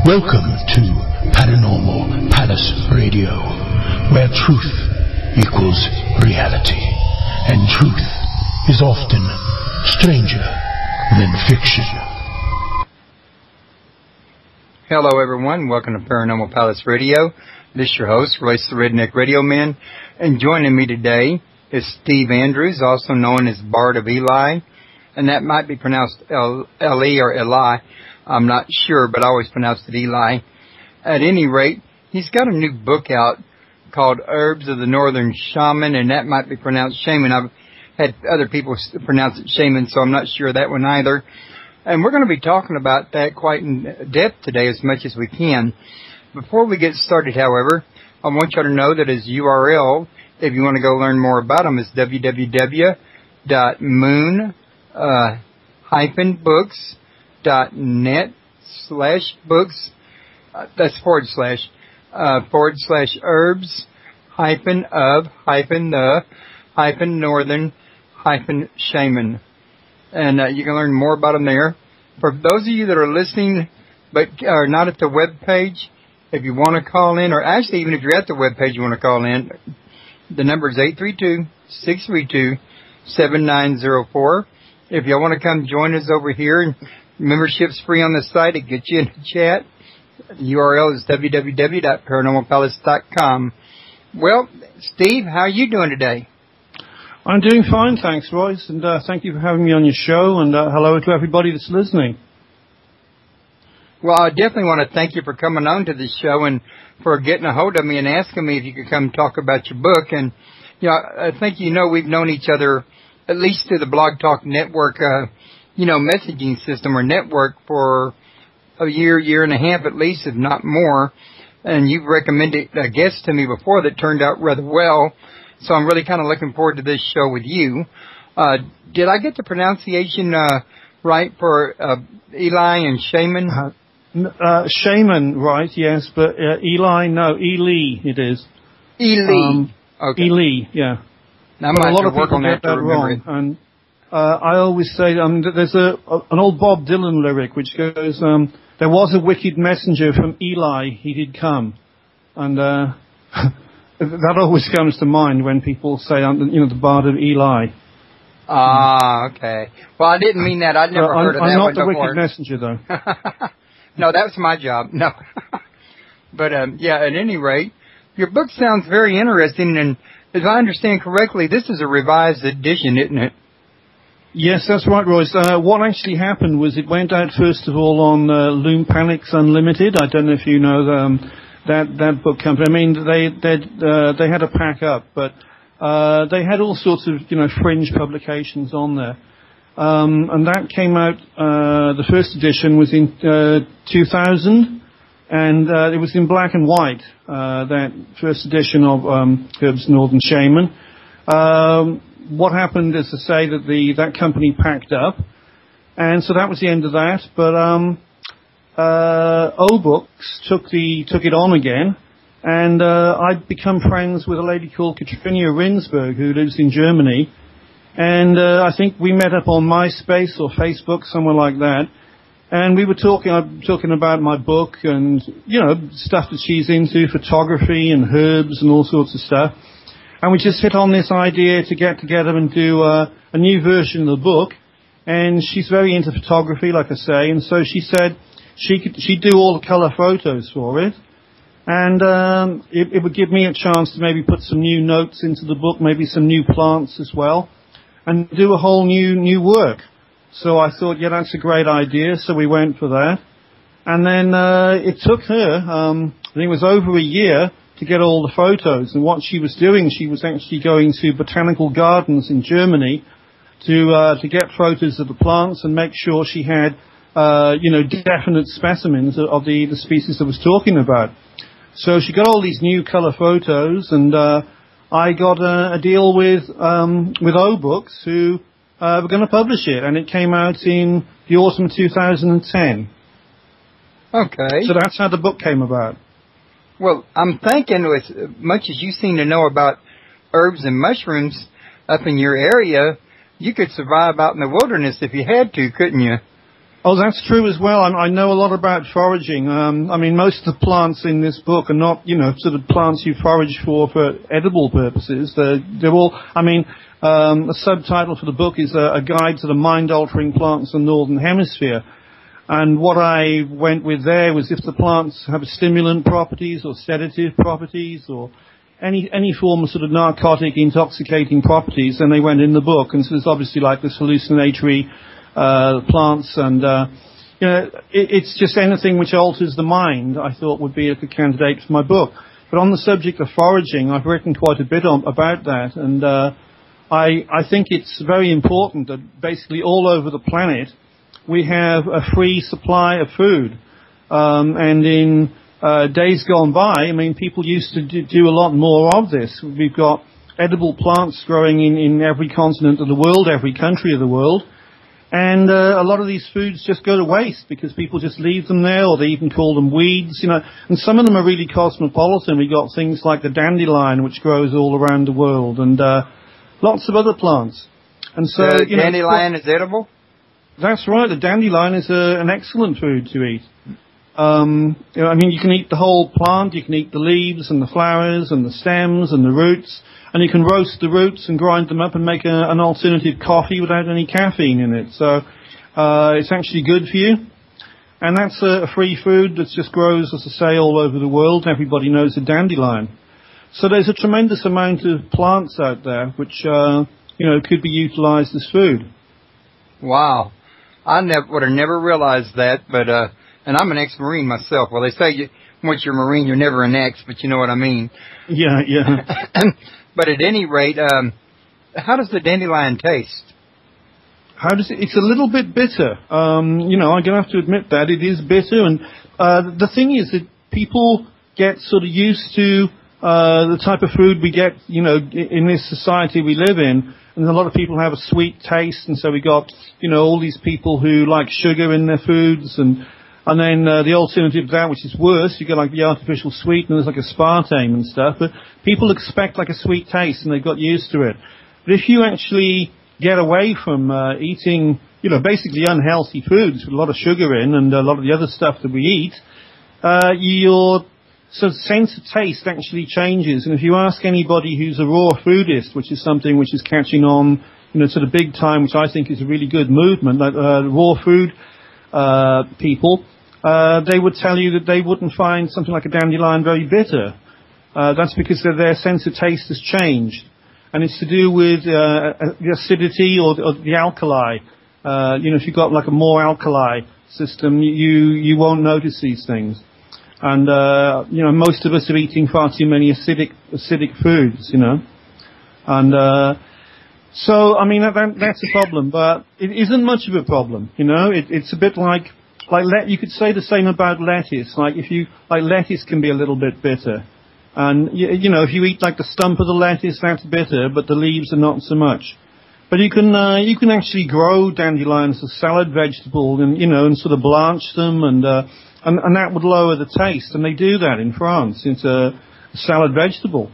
Welcome to Paranormal Palace Radio, where truth equals reality, and truth is often stranger than fiction. Hello everyone, welcome to Paranormal Palace Radio. This is your host, Royce the Redneck Radio Man, and joining me today is Steve Andrews, also known as Bard of Eli, and that might be pronounced L-E or Eli. I'm not sure, but I always pronounced it Eli. At any rate, he's got a new book out called Herbs of the Northern Shaman, and that might be pronounced Shaman. I've had other people pronounce it Shaman, so I'm not sure of that one either. And we're going to be talking about that quite in depth today as much as we can. Before we get started, however, I want you to know that his URL, if you want to go learn more about him, is www.moon-books.net/books. That's / herbs -of -the -northern -shaman. And you can learn more about them there. For those of you that are listening but are not at the web page, if you want to call in, or actually even if you're at the web page you want to call in, the number is 832-632-7904. If y'all want to come join us over here, membership's free on the site. It gets you in the chat. The URL is www.paranormalpalace.com. Well, Steve, how are you doing today? I'm doing fine, thanks, Royce, and thank you for having me on your show, and hello to everybody that's listening. Well, I definitely want to thank you for coming on to the show and for getting a hold of me and asking me if you could come talk about your book. And, you know, I think we've known each other, at least through the Blog Talk Network, messaging system or network for a year and a half at least, if not more. And you've recommended a guest to me before that turned out rather well. So I'm really kind of looking forward to this show with you. Did I get the pronunciation right for Eli and Shaman? Shaman, right, yes, but Eli, no, Eli it is. Eli. Okay. Eli, yeah. Now, I might have to work on that to remember it. And I always say, there's an old Bob Dylan lyric which goes, there was a wicked messenger from Eli, he did come. And that always comes to mind when people say, the Bard of Eli. Ah, okay. Well, I didn't mean that. I'd never heard of that one before. I'm not the wicked messenger, though. No, that was my job. No. But, at any rate, your book sounds very interesting, and as I understand correctly, this is a revised edition, isn't it? Yes, that's right, Royce. What actually happened was it went out, first of all, on Loom Panics Unlimited. I don't know if you know that book company. I mean, they had a pack up, but they had all sorts of fringe publications on there, and that came out. The first edition was in 2000, and it was in black and white. That first edition of Herbs Northern Shaman. What happened is to say that that company packed up, and so that was the end of that. But O-Books took it on again, and I'd become friends with a lady called Katrina Rinsberg who lives in Germany, and I think we met up on MySpace or Facebook, somewhere like that, and we were talking about my book and stuff that she's into, photography and herbs and all sorts of stuff, and we just hit on this idea to get together and do a new version of the book. And she's very into photography, like I say, and so she said she'd do all the color photos for it, and it would give me a chance to maybe put some new notes into the book, maybe some new plants as well, and do a whole new work. So I thought, yeah, that's a great idea. So we went for that, and then it took her, I think it was over a year to get all the photos. And what she was doing, she was actually going to botanical gardens in Germany to get photos of the plants and make sure she had definite specimens of the species I was talking about. So she got all these new color photos, and I got a deal with O-Books, who were going to publish it, and it came out in the autumn of 2010. Okay. So that's how the book came about. Well, I'm thinking, as much as you seem to know about herbs and mushrooms up in your area, you could survive out in the wilderness if you had to, couldn't you? Oh, that's true as well. I know a lot about foraging. I mean, most of the plants in this book are not, sort of plants you forage for edible purposes. They're all, the subtitle for the book is a guide to the mind-altering plants in the Northern Hemisphere. And what I went with there was if the plants have stimulant properties or sedative properties or any form of sort of narcotic, intoxicating properties, then they went in the book. And so there's obviously like this hallucinatory plants and, it's just anything which alters the mind, I thought would be a good candidate for my book. But on the subject of foraging, I've written quite a bit about that, and I think it's very important that basically all over the planet we have a free supply of food. And in days gone by, people used to do a lot more of this. We've got edible plants growing in every continent of the world, every country of the world. And a lot of these foods just go to waste because people just leave them there, or they even call them weeds, And some of them are really cosmopolitan. We've got things like the dandelion, which grows all around the world, and lots of other plants. And so, the dandelion is edible? That's right. The dandelion is an excellent food to eat. You can eat the whole plant. You can eat the leaves and the flowers and the stems and the roots. And you can roast the roots and grind them up and make an alternative coffee without any caffeine in it. So it's actually good for you. And that's a free food that just grows, as I say, all over the world. Everybody knows the dandelion. So there's a tremendous amount of plants out there which, could be utilized as food. Wow. I would have never realized that, but, and I'm an ex-Marine myself. Well, they say once you're a Marine, you're never an ex, but you know what I mean. Yeah. But at any rate, how does the dandelion taste? It's a little bit bitter. I'm going to have to admit that it is bitter. And the thing is that people get sort of used to the type of food we get, in this society we live in. And a lot of people have a sweet taste. And so we got, all these people who like sugar in their foods. And then the alternative to that, which is worse, you get like the artificial sweeteners like aspartame and stuff. But people expect like a sweet taste, and they've got used to it. But if you actually get away from eating, basically unhealthy foods with a lot of sugar in and a lot of the other stuff that we eat, your sort of sense of taste actually changes. And if you ask anybody who's a raw foodist, which is something which is catching on, sort of big time, which I think is a really good movement, like raw food people, they would tell you that they wouldn't find something like a dandelion very bitter. That's because their sense of taste has changed. And it's to do with the acidity or the alkali. If you've got like a more alkali system, you won't notice these things. And, most of us are eating far too many acidic foods, And, so, that's a problem, but it isn't much of a problem, It's a bit like you could say the same about lettuce. Lettuce can be a little bit bitter. And, if you eat like the stump of the lettuce, that's bitter, but the leaves are not so much. But you can actually grow dandelions as a salad vegetable and sort of blanch them and that would lower the taste. And they do that in France. It's a salad vegetable.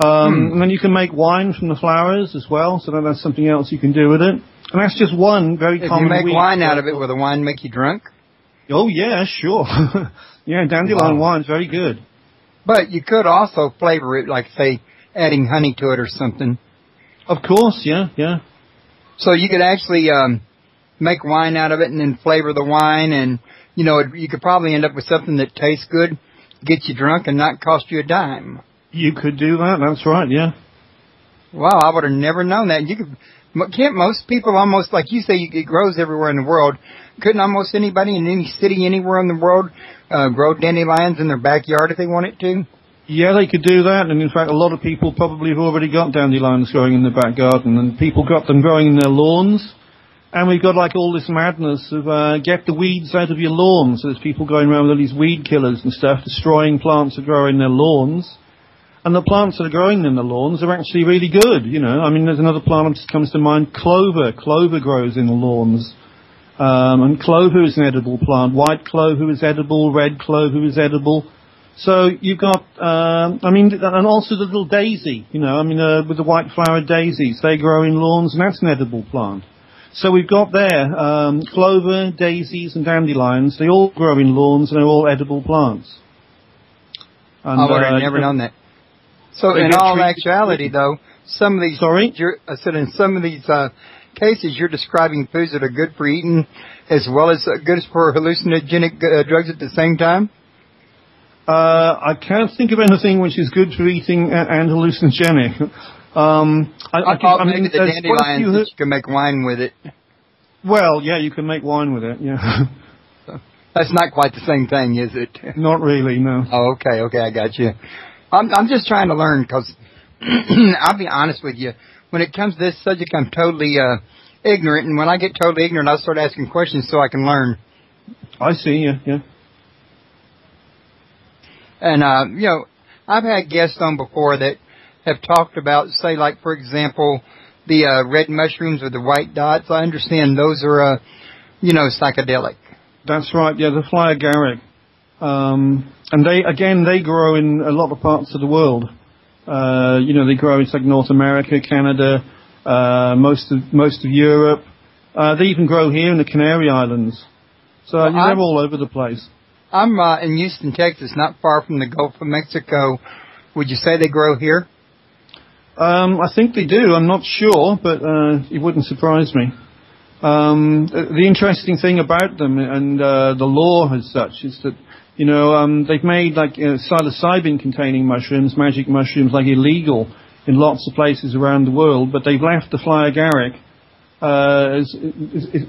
And then you can make wine from the flowers as well, so that's something else you can do with it. And that's just one very common. If you make wine out of it, will the wine make you drunk? Oh yeah, sure. Yeah, dandelion wine's very good. But you could also flavor it, like say adding honey to it or something. Of course, yeah. So you could actually make wine out of it and then flavor the wine, and you could probably end up with something that tastes good, get you drunk, and not cost you a dime. You could do that. That's right. Yeah. Wow, I would have never known that. Can't most people almost, like you say, it grows everywhere in the world. Couldn't almost anybody in any city anywhere in the world grow dandelions in their backyard if they wanted to? Yeah, they could do that. And in fact, a lot of people probably have already got dandelions growing in their back garden, and people got them growing in their lawns. And we've got like all this madness of get the weeds out of your lawns. So there's people going around with all these weed killers and stuff, destroying plants that grow in their lawns. And the plants that are growing in the lawns are actually really good, there's another plant that comes to mind, clover. Clover grows in the lawns. And clover is an edible plant. White clover is edible. Red clover is edible. So you've got, and also the little daisy, with the white flowered daisies. They grow in lawns, and that's an edible plant. So we've got there clover, daisies, and dandelions. They all grow in lawns, and they're all edible plants. And, I would have never known that. So in all actuality, though, some of these... Sorry? I said in some of these cases, you're describing foods that are good for eating as well as good for hallucinogenic drugs at the same time? I can't think of anything which is good for eating and hallucinogenic. I thought maybe the dandelions, you can make wine with it. Well, yeah, you can make wine with it, yeah. That's not quite the same thing, is it? Not really, no. Oh, okay, I got you. I'm just trying to learn because I'll be honest with you. When it comes to this subject, I'm totally ignorant, and when I get totally ignorant, I'll start asking questions so I can learn. I see, yeah. And, I've had guests on before that have talked about, say, like, for example, the red mushrooms with the white dots. I understand those are, psychedelic. That's right, yeah, the fly agaric. And they grow in a lot of parts of the world. They grow in like North America, Canada, most of Europe. They even grow here in the Canary Islands. So they're all over the place. I'm in Houston, Texas, not far from the Gulf of Mexico. Would you say they grow here? I think they do. I'm not sure, but it wouldn't surprise me. The interesting thing about them and the law as such is that, they've made like psilocybin-containing mushrooms, magic mushrooms, like illegal in lots of places around the world, but they've left the fly agaric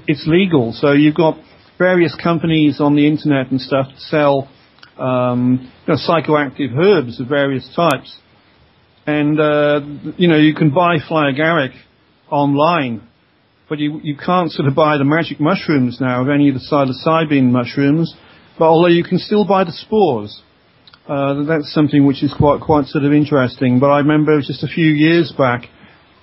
it's legal. So you've got various companies on the internet and stuff that sell psychoactive herbs of various types. And, you can buy fly agaric online, but you can't sort of buy the magic mushrooms now of any of the psilocybin mushrooms, but although you can still buy the spores. That's something which is quite sort of interesting. But I remember just a few years back,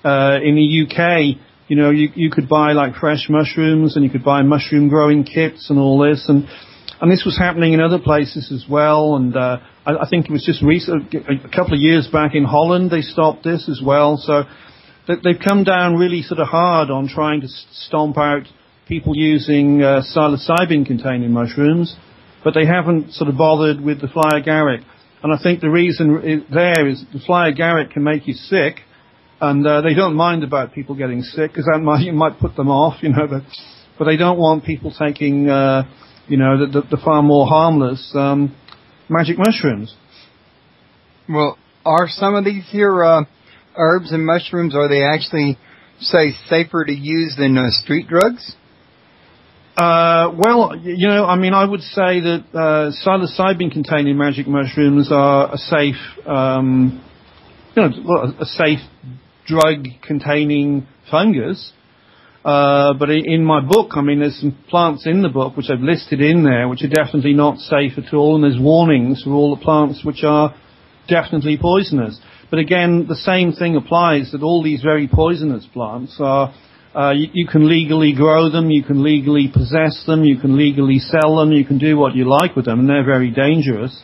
in the UK, you could buy like fresh mushrooms and you could buy mushroom growing kits and all this. And this was happening in other places as well. And I think it was just recent, a couple of years back in Holland, they stopped this as well. So they've come down really sort of hard on trying to stomp out people using psilocybin-containing mushrooms, but they haven't sort of bothered with the fly agaric. And I think the reason there is the fly agaric can make you sick, and they don't mind about people getting sick because that might put them off, but they don't want people taking, the far more harmless magic mushrooms. Well, are some of these here herbs and mushrooms, are they actually, say, safer to use than street drugs? Well, I would say that psilocybin-containing magic mushrooms are a safe, a safe drug-containing fungus. But in my book, there's some plants in the book which I've listed in there which are definitely not safe at all, and there's warnings for all the plants which are definitely poisonous. But again, the same thing applies, that all these very poisonous plants are, you can legally grow them, you can legally possess them, you can legally sell them, you can do what you like with them, and they're very dangerous.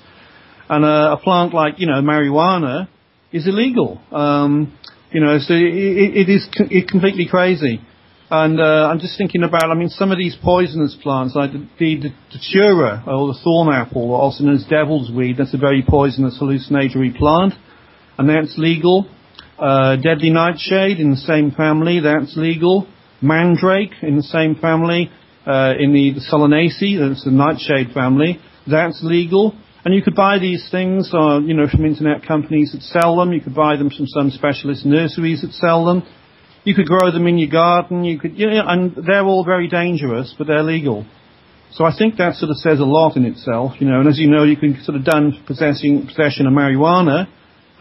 And a plant like, marijuana is illegal. So it's completely crazy. And I'm just thinking about, some of these poisonous plants, like the datura, or the thorn apple, or also known as devil's weed, that's a very poisonous hallucinatory plant, and that's legal. Deadly nightshade in the same family, that's legal. Mandrake in the same family, in the Solanaceae, that's the nightshade family, that's legal. And you could buy these things, from internet companies that sell them. You could buy them from some specialist nurseries that sell them. You could grow them in your garden. And they're all very dangerous, but they're legal. So I think that sort of says a lot in itself, And as you know, you can sort of done possession of marijuana,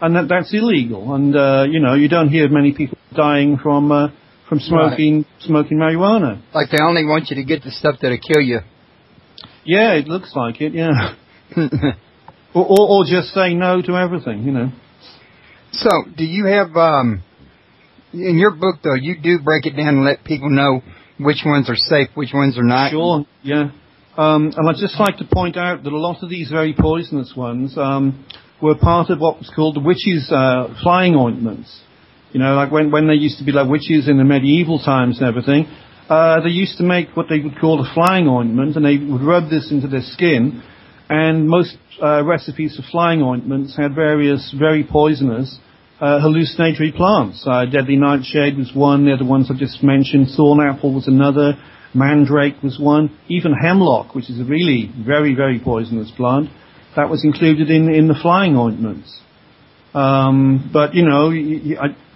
and that's illegal. And you don't hear many people dying from smoking marijuana. Like they only want you to get the stuff that'll kill you. Yeah, it looks like it. Yeah. or just say no to everything, So, do you have, in your book though, you do break it down and let people know which ones are safe, which ones are not? Sure, yeah. And I'd just like to point out that a lot of these very poisonous ones were part of what was called the witches' flying ointments. Like when they used to be like witches in the medieval times and everything. they used to make what they would call a flying ointment, and they would rub this into their skin. And most recipes for flying ointments had various very poisonous hallucinatory plants. Deadly nightshade was one, the other ones I just mentioned. Thornapple was another. Mandrake was one. Even hemlock, which is a really very, very poisonous plant, that was included in the flying ointments. But, you know,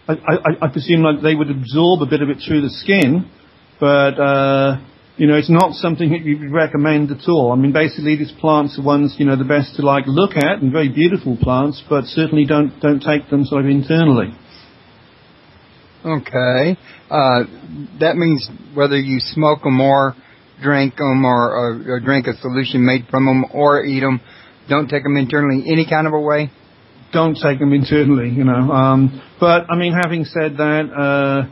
I presume like they would absorb a bit of it through the skin, but, you know, it's not something that you would recommend at all. I mean, basically these plants are ones, you know, the best to like look at, and very beautiful plants, but certainly don't take them sort of internally. Okay. That means whether you smoke them or drink them or drink a solution made from them or eat them, don't take them internally any kind of a way? Don't take them internally, you know. But, I mean, having said that,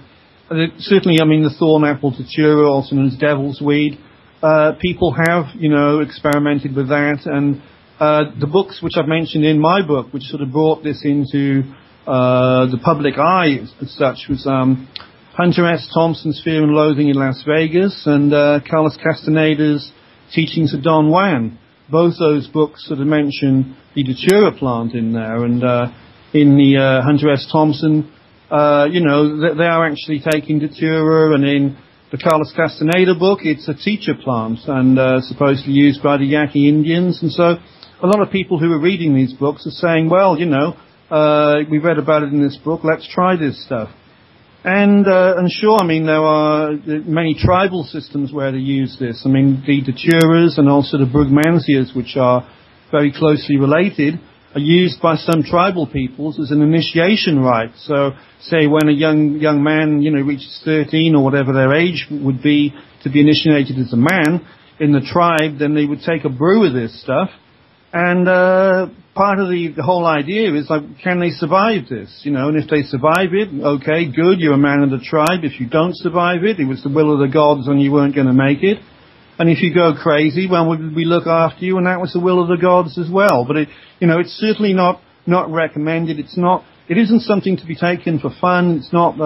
certainly, I mean, the thornapple datura, also known as devil's weed, people have, you know, experimented with that. And the books which I've mentioned in my book, which sort of brought this into the public eye as such, was Hunter S. Thompson's Fear and Loathing in Las Vegas and Carlos Castaneda's Teachings of Don Juan. Both those books sort of mention the datura plant in there, and in the Hunter S. Thompson, you know, they are actually taking datura, and in the Carlos Castaneda book, it's a teacher plant and supposedly used by the Yaqui Indians. And so a lot of people who are reading these books are saying, well, you know, we read about it in this book, let's try this stuff. And sure, I mean, there are many tribal systems where they use this. I mean, the daturas and also the brugmansias, which are very closely related, are used by some tribal peoples as an initiation rite. So, say when a young man, you know, reaches 13 or whatever their age would be to be initiated as a man in the tribe, then they would take a brew of this stuff. And part of the whole idea is, like, can they survive this? You know, and if they survive it, okay, good, you're a man of the tribe. If you don't survive it, it was the will of the gods and you weren't going to make it. And if you go crazy, well, we look after you, and that was the will of the gods as well. But it, you know, it's certainly not recommended. It isn't something to be taken for fun. It's not,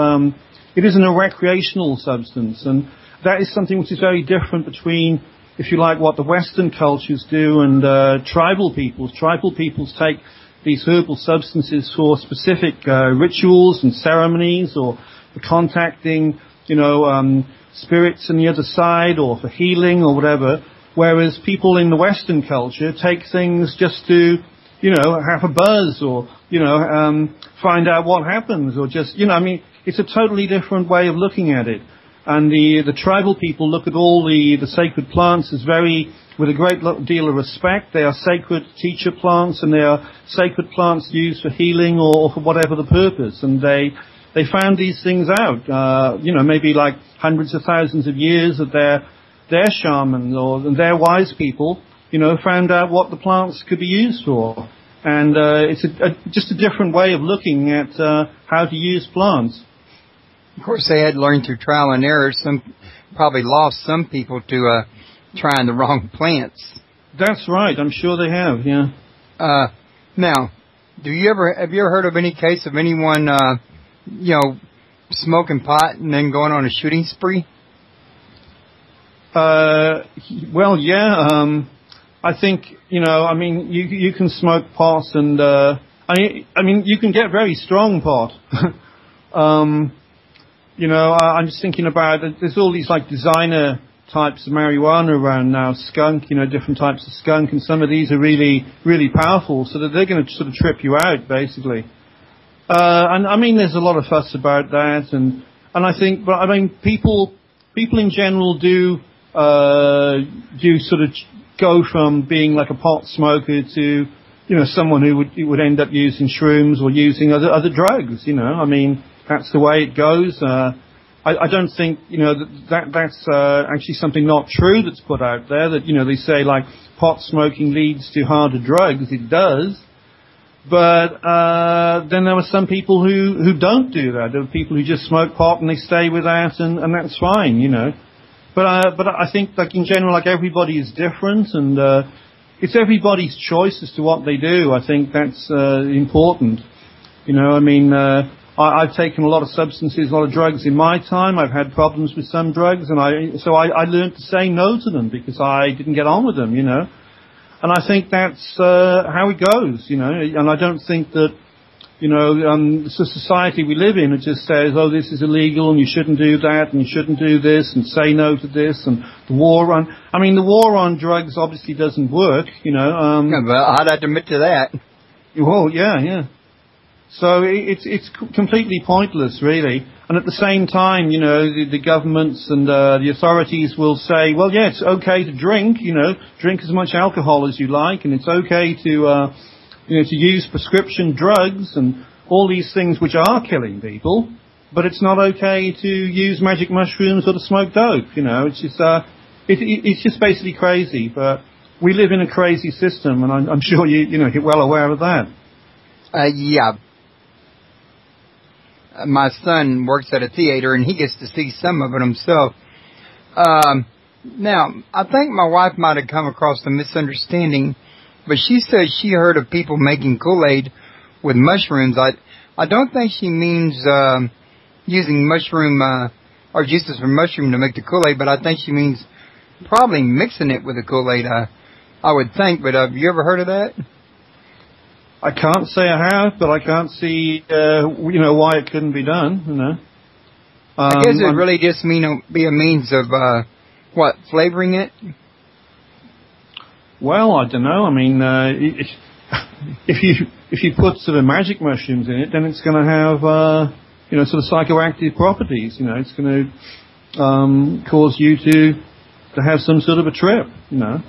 it isn't a recreational substance. And that is something which is very different between, if you like, what the Western cultures do and tribal peoples. Tribal peoples take these herbal substances for specific rituals and ceremonies, or for contacting, you know, spirits on the other side, or for healing or whatever, whereas people in the Western culture take things just to, you know, have a buzz, or, you know, find out what happens, or just, you know, I mean, it's a totally different way of looking at it. And the tribal people look at all the sacred plants as with a great deal of respect. They are sacred teacher plants, and they are sacred plants used for healing or for whatever the purpose. And they found these things out, you know, maybe like hundreds of thousands of years that their shamans or their wise people, you know, found out what the plants could be used for. And it's just a different way of looking at how to use plants. Of course, they had learned through trial and error. Some probably lost some people to trying the wrong plants. That's right. I'm sure they have. Yeah. Now, have you ever heard of any case of anyone, you know, smoking pot and then going on a shooting spree? Well, yeah. I think, you know, I mean, you can smoke pot, and I mean, you can get very strong pot. You know, I'm just thinking about it. There's all these like designer types of marijuana around now, skunk, you know, different types of skunk, and some of these are really, really powerful, so that they're going to sort of trip you out, basically. And I mean, there's a lot of fuss about that, and I think, but I mean, people in general do sort of go from being like a pot smoker to, you know, someone who would end up using shrooms or using other drugs. You know, I mean, that's the way it goes. I don't think, you know, that's actually something not true that's put out there, that, you know, they say like pot smoking leads to harder drugs. It does. But then there are some people who don't do that. There are people who just smoke pot and they stay with that, and that's fine, you know. But I think, like, in general, like, everybody is different, and it's everybody's choice as to what they do. I think that's important. You know, I mean, I've taken a lot of substances, a lot of drugs in my time. I've had problems with some drugs, and I learned to say no to them because I didn't get on with them, you know. And I think that's how it goes, you know. And I don't think that, you know, the society we live in, it just says, oh, this is illegal and you shouldn't do that and you shouldn't do this and say no to this, and the war on drugs obviously doesn't work, you know. Yeah, but I'd admit to that. Well, yeah. So it's completely pointless, really. And at the same time, you know, the governments and the authorities will say, well, yeah, it's okay to drink, you know, drink as much alcohol as you like, and it's okay to, you know, to use prescription drugs and all these things which are killing people, but it's not okay to use magic mushrooms or to smoke dope, you know. It's just, it's just basically crazy, but we live in a crazy system, and I'm sure you're well aware of that. Yeah. My son works at a theater, and he gets to see some of it himself. Now, I think my wife might have come across a misunderstanding, but she says she heard of people making Kool-Aid with mushrooms. I don't think she means using mushroom or juices from mushroom to make the Kool-Aid, but I think she means probably mixing it with the Kool-Aid, I would think. But have you ever heard of that? I can't say I have, but I can't see, why it couldn't be done, you know. I guess it really just be a means of, flavoring it? Well, I don't know. I mean, if you put sort of magic mushrooms in it, then it's going to have, sort of psychoactive properties, you know. It's going to cause you to have some sort of a trip, you know.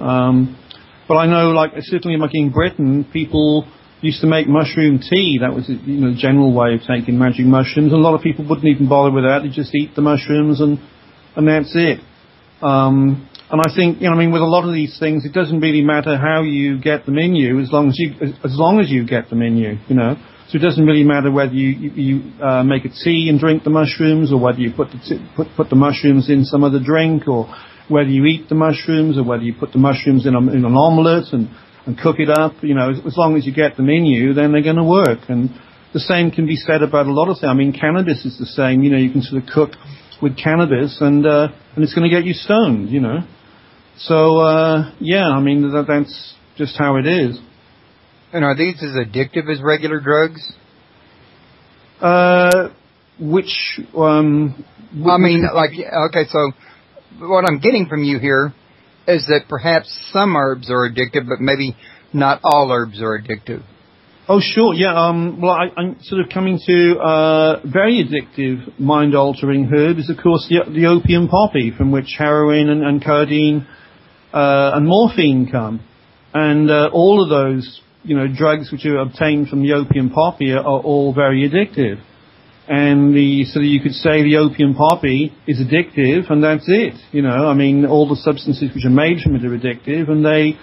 But I know, like, certainly like in Britain, people used to make mushroom tea. That was, the general way of taking magic mushrooms. And a lot of people wouldn't even bother with that. They just eat the mushrooms and that's it. And I think, with a lot of these things, it doesn't really matter how you get them in you, as long as you get them in you, you know. So it doesn't really matter whether you make a tea and drink the mushrooms, or whether you put the mushrooms in some other drink, or whether you eat the mushrooms, or whether you put the mushrooms in an omelette and cook it up, as long as you get them in you, then they're going to work. And the same can be said about a lot of things. I mean, cannabis is the same. You can sort of cook with cannabis, and it's going to get you stoned, you know. So, that's just how it is. And are these as addictive as regular drugs? So what I'm getting from you here is that perhaps some herbs are addictive, but maybe not all herbs are addictive. Oh, sure, yeah. I'm sort of coming to very addictive, mind-altering herb is, of course, the opium poppy, from which heroin and codeine and morphine come. And all of those, drugs which are obtained from the opium poppy are all very addictive. And so you could say the opium poppy is addictive, and that's it. All the substances which are made from it are addictive, and they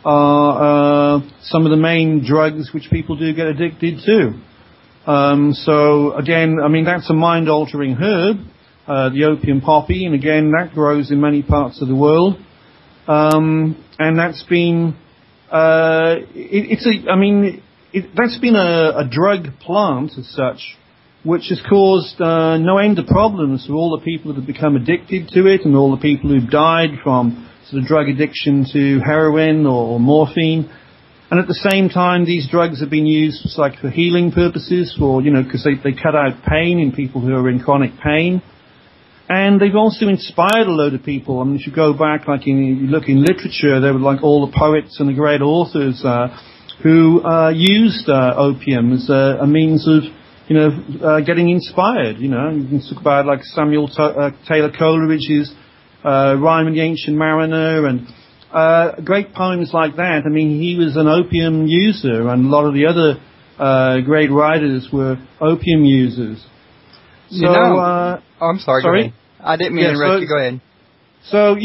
are some of the main drugs which people do get addicted to. So again, that's a mind-altering herb, the opium poppy, and again, that grows in many parts of the world. And that's been, that's been a drug plant as such, which has caused no end of problems for all the people that have become addicted to it, and all the people who've died from sort of drug addiction to heroin or morphine. And at the same time, these drugs have been used for healing purposes, because they cut out pain in people who are in chronic pain. And they've also inspired a load of people. If you go back, you look in literature, there were all the poets and the great authors who used opium as a means of getting inspired. You can talk about Samuel Taylor Coleridge's Rime of the Ancient Mariner, and great poems like that. He was an opium user, and a lot of the other great writers were opium users. I'm sorry. Go ahead. I didn't mean to interrupt you. Go ahead. So,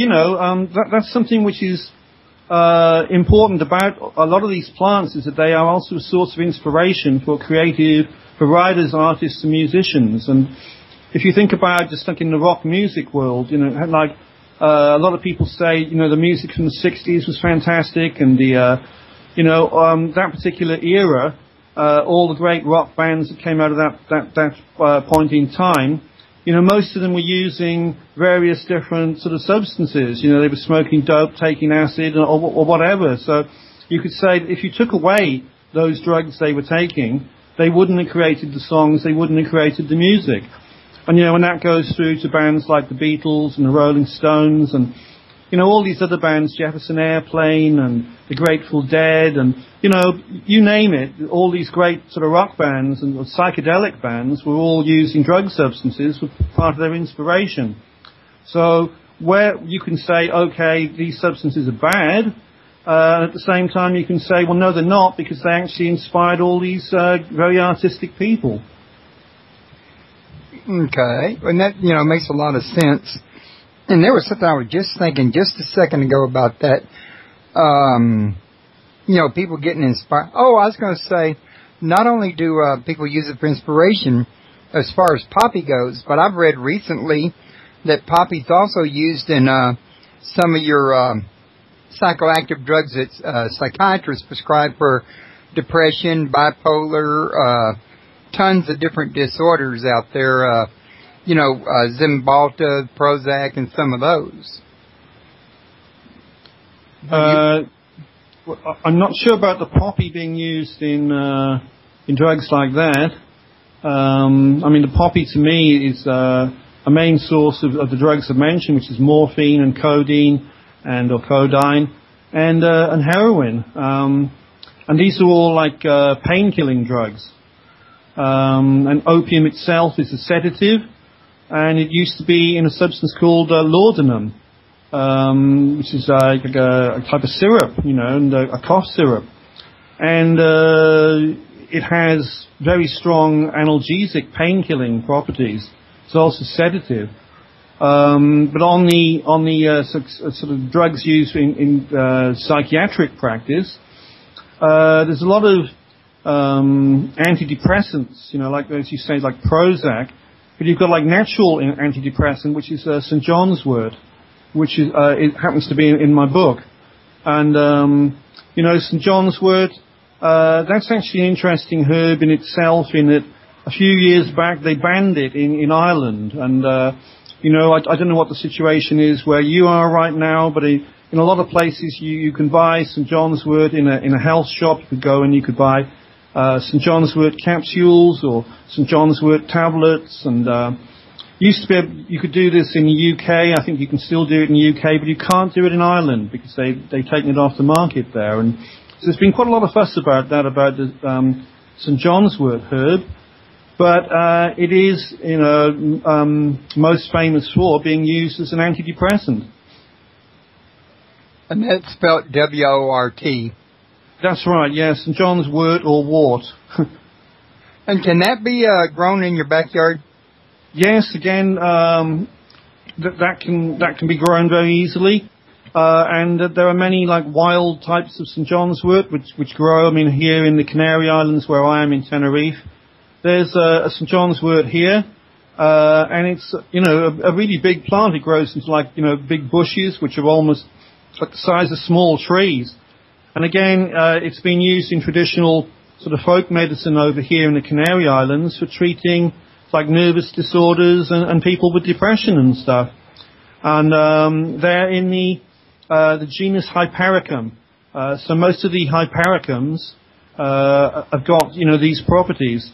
that's something which is important about a lot of these plants, is that they are also a source of inspiration for writers, artists, and musicians. And if you think about just in the rock music world, a lot of people say, the music from the 60s was fantastic, and that particular era all the great rock bands that came out of that point in time, most of them were using various different sort of substances. They were smoking dope, taking acid, or whatever. So you could say that if you took away those drugs they were taking, they wouldn't have created the songs, they wouldn't have created the music. And, when that goes through to bands like the Beatles and the Rolling Stones and, all these other bands, Jefferson Airplane and the Grateful Dead and, you name it, all these great sort of rock bands and psychedelic bands were all using drug substances for part of their inspiration. So where you can say, okay, these substances are bad, at the same time you can say, well, no, they're not, because they actually inspired all these very artistic people. Okay, and that, makes a lot of sense. And there was something I was just thinking just a second ago about that. People getting inspired. Oh, I was going to say, not only do people use it for inspiration as far as poppy goes, but I've read recently that poppy's also used in some of your psychoactive drugs that psychiatrists prescribe for depression, bipolar, tons of different disorders out there. Zymbalta, Prozac, and some of those. I'm not sure about the poppy being used in drugs like that. The poppy to me is a main source of the drugs I've mentioned, which is morphine and codeine or codeine and heroin. And these are all like pain-killing drugs. And opium itself is a sedative. And it used to be in a substance called laudanum, which is like a type of syrup, and a cough syrup. And it has very strong analgesic, pain-killing properties. It's also sedative. But on the sort of drugs used in psychiatric practice, there's a lot of antidepressants, like as you say, like Prozac. But you've got like natural antidepressant, which is St. John's wort, which is it happens to be in my book. And St. John's wort, that's actually an interesting herb in itself. In that a few years back they banned it in Ireland, and I don't know what the situation is where you are right now, but in a lot of places you can buy St. John's wort in a health shop. You could go and you could buy St. John's wort capsules or St. John's wort tablets, and used to be you could do this in the UK. I think you can still do it in the UK, but you can't do it in Ireland because they've taken it off the market there. And so there's been quite a lot of fuss about that, about the St. John's wort herb. But it is, most famous for being used as an antidepressant. And that's spelled W-O-R-T. That's right, yes, St. John's wort or wart. And can that be grown in your backyard? Yes, again, that can be grown very easily. And there are many like wild types of St. John's wort which grow. Here in the Canary Islands where I am in Tenerife, there's a St. John's wort here, and it's a really big plant. It grows into like big bushes which are almost like the size of small trees. And again, it's been used in traditional sort of folk medicine over here in the Canary Islands for treating like nervous disorders and people with depression and stuff. And they're in the genus Hypericum. So most of the Hypericums have got these properties.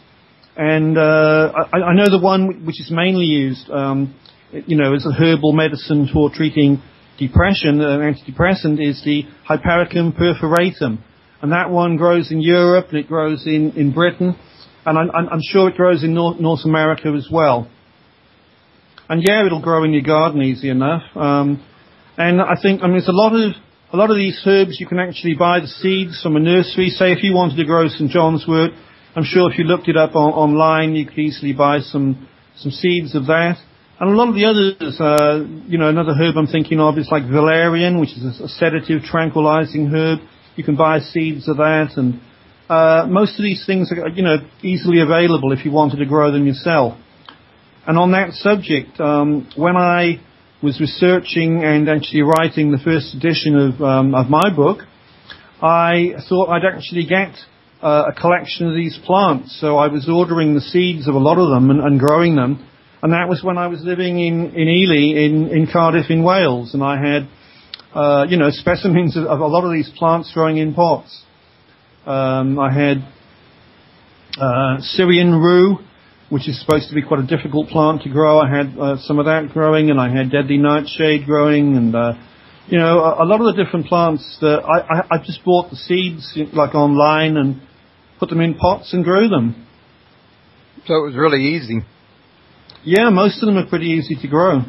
And I know the one which is mainly used, as a herbal medicine for treating depression, an antidepressant, is the Hypericum perforatum, and that one grows in Europe and it grows in Britain, and I'm sure it grows in North America as well. And yeah, it'll grow in your garden easy enough. And I think there's a lot of these herbs you can actually buy the seeds from a nursery. Say if you wanted to grow St. John's wort, I'm sure if you looked it up online, you could easily buy some seeds of that. And a lot of the others, another herb I'm thinking of is like valerian, which is a sedative, tranquilizing herb. You can buy seeds of that, and most of these things are, easily available if you wanted to grow them yourself. And on that subject, when I was researching and actually writing the first edition of my book, I thought I'd actually get a collection of these plants. So I was ordering the seeds of a lot of them and growing them. And that was when I was living in Ely, in Cardiff, in Wales. And I had, specimens of a lot of these plants growing in pots. I had Syrian rue, which is supposed to be quite a difficult plant to grow. I had some of that growing, and I had deadly nightshade growing, and a lot of the different plants that I just bought the seeds like online and put them in pots and grew them. So it was really easy. Yeah, most of them are pretty easy to grow.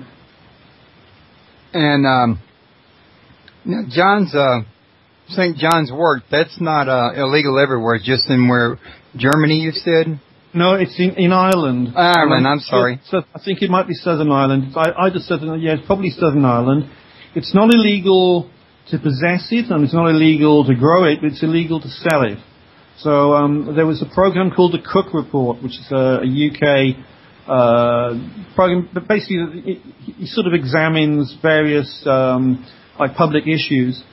And John's St. John's wort, that's not illegal everywhere, it's just in Germany, you said? No, it's in Ireland. Ireland, I'm sorry. So I think it might be Southern Ireland. Either Southern, yeah, it's probably Southern Ireland. It's not illegal to possess it, and it's not illegal to grow it, but it's illegal to sell it. So there was a program called the Cook Report, which is a UK program, but basically it sort of examines various public issues,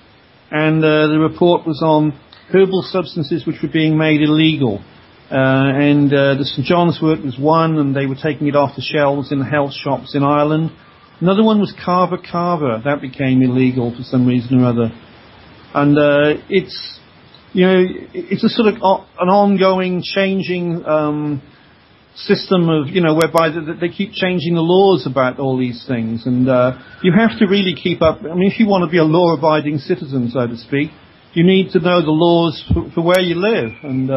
and the report was on herbal substances which were being made illegal. And the St. John's wort was one, and they were taking it off the shelves in the health shops in Ireland. Another one was Carver. That became illegal for some reason or other. And it's a sort of an ongoing changing system of, whereby they keep changing the laws about all these things. And you have to really keep up. I mean, if you want to be a law-abiding citizen, so to speak, you need to know the laws for where you live. And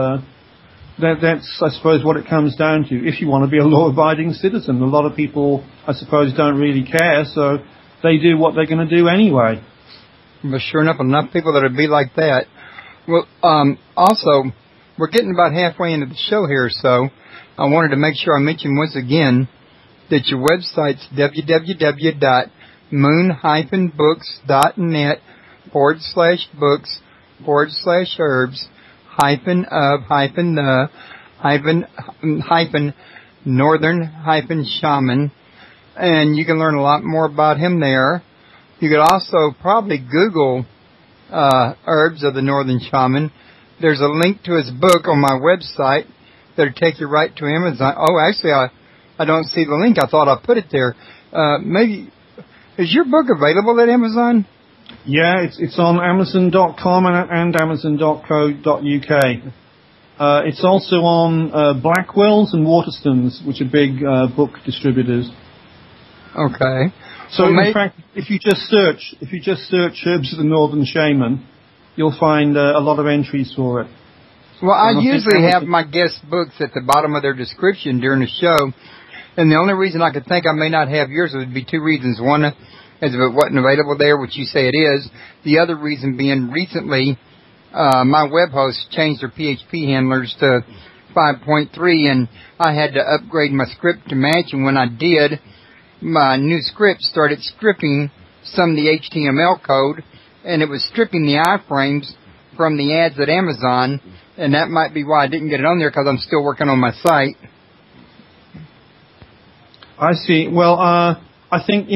that's, I suppose, what it comes down to. If you want to be a law-abiding citizen, a lot of people, I suppose, don't really care, so they do what they're going to do anyway. But sure enough people that would be like that. Well, also, we're getting about halfway into the show here, so I wanted to make sure I mention once again that your website's www.moon-books.net/books/herbs -of-Northern-Shaman, and you can learn a lot more about him there. You could also probably Google herbs of the Northern Shaman. There's a link to his book on my website that'll take you right to Amazon. Oh, actually, I don't see the link. I thought I put it there. Maybe is your book available at Amazon? Yeah, it's on Amazon.com and Amazon.co.uk. It's also on Blackwell's and Waterstones, which are big book distributors. Okay. So in fact, if you just search herbs of the Northern Shaman, you'll find a lot of entries for it. Well, I usually have my guest books at the bottom of their description during the show, and the only reason I could think I may not have yours would be two reasons. One, as if it wasn't available there, which you say it is. The other reason being recently, my web host changed their PHP handlers to 5.3, and I had to upgrade my script to match, and when I did, my new script started stripping some of the HTML code, and it was stripping the iframes from the ads at Amazon, and that might be why I didn't get it on there, because I'm still working on my site. I see. Well, I think,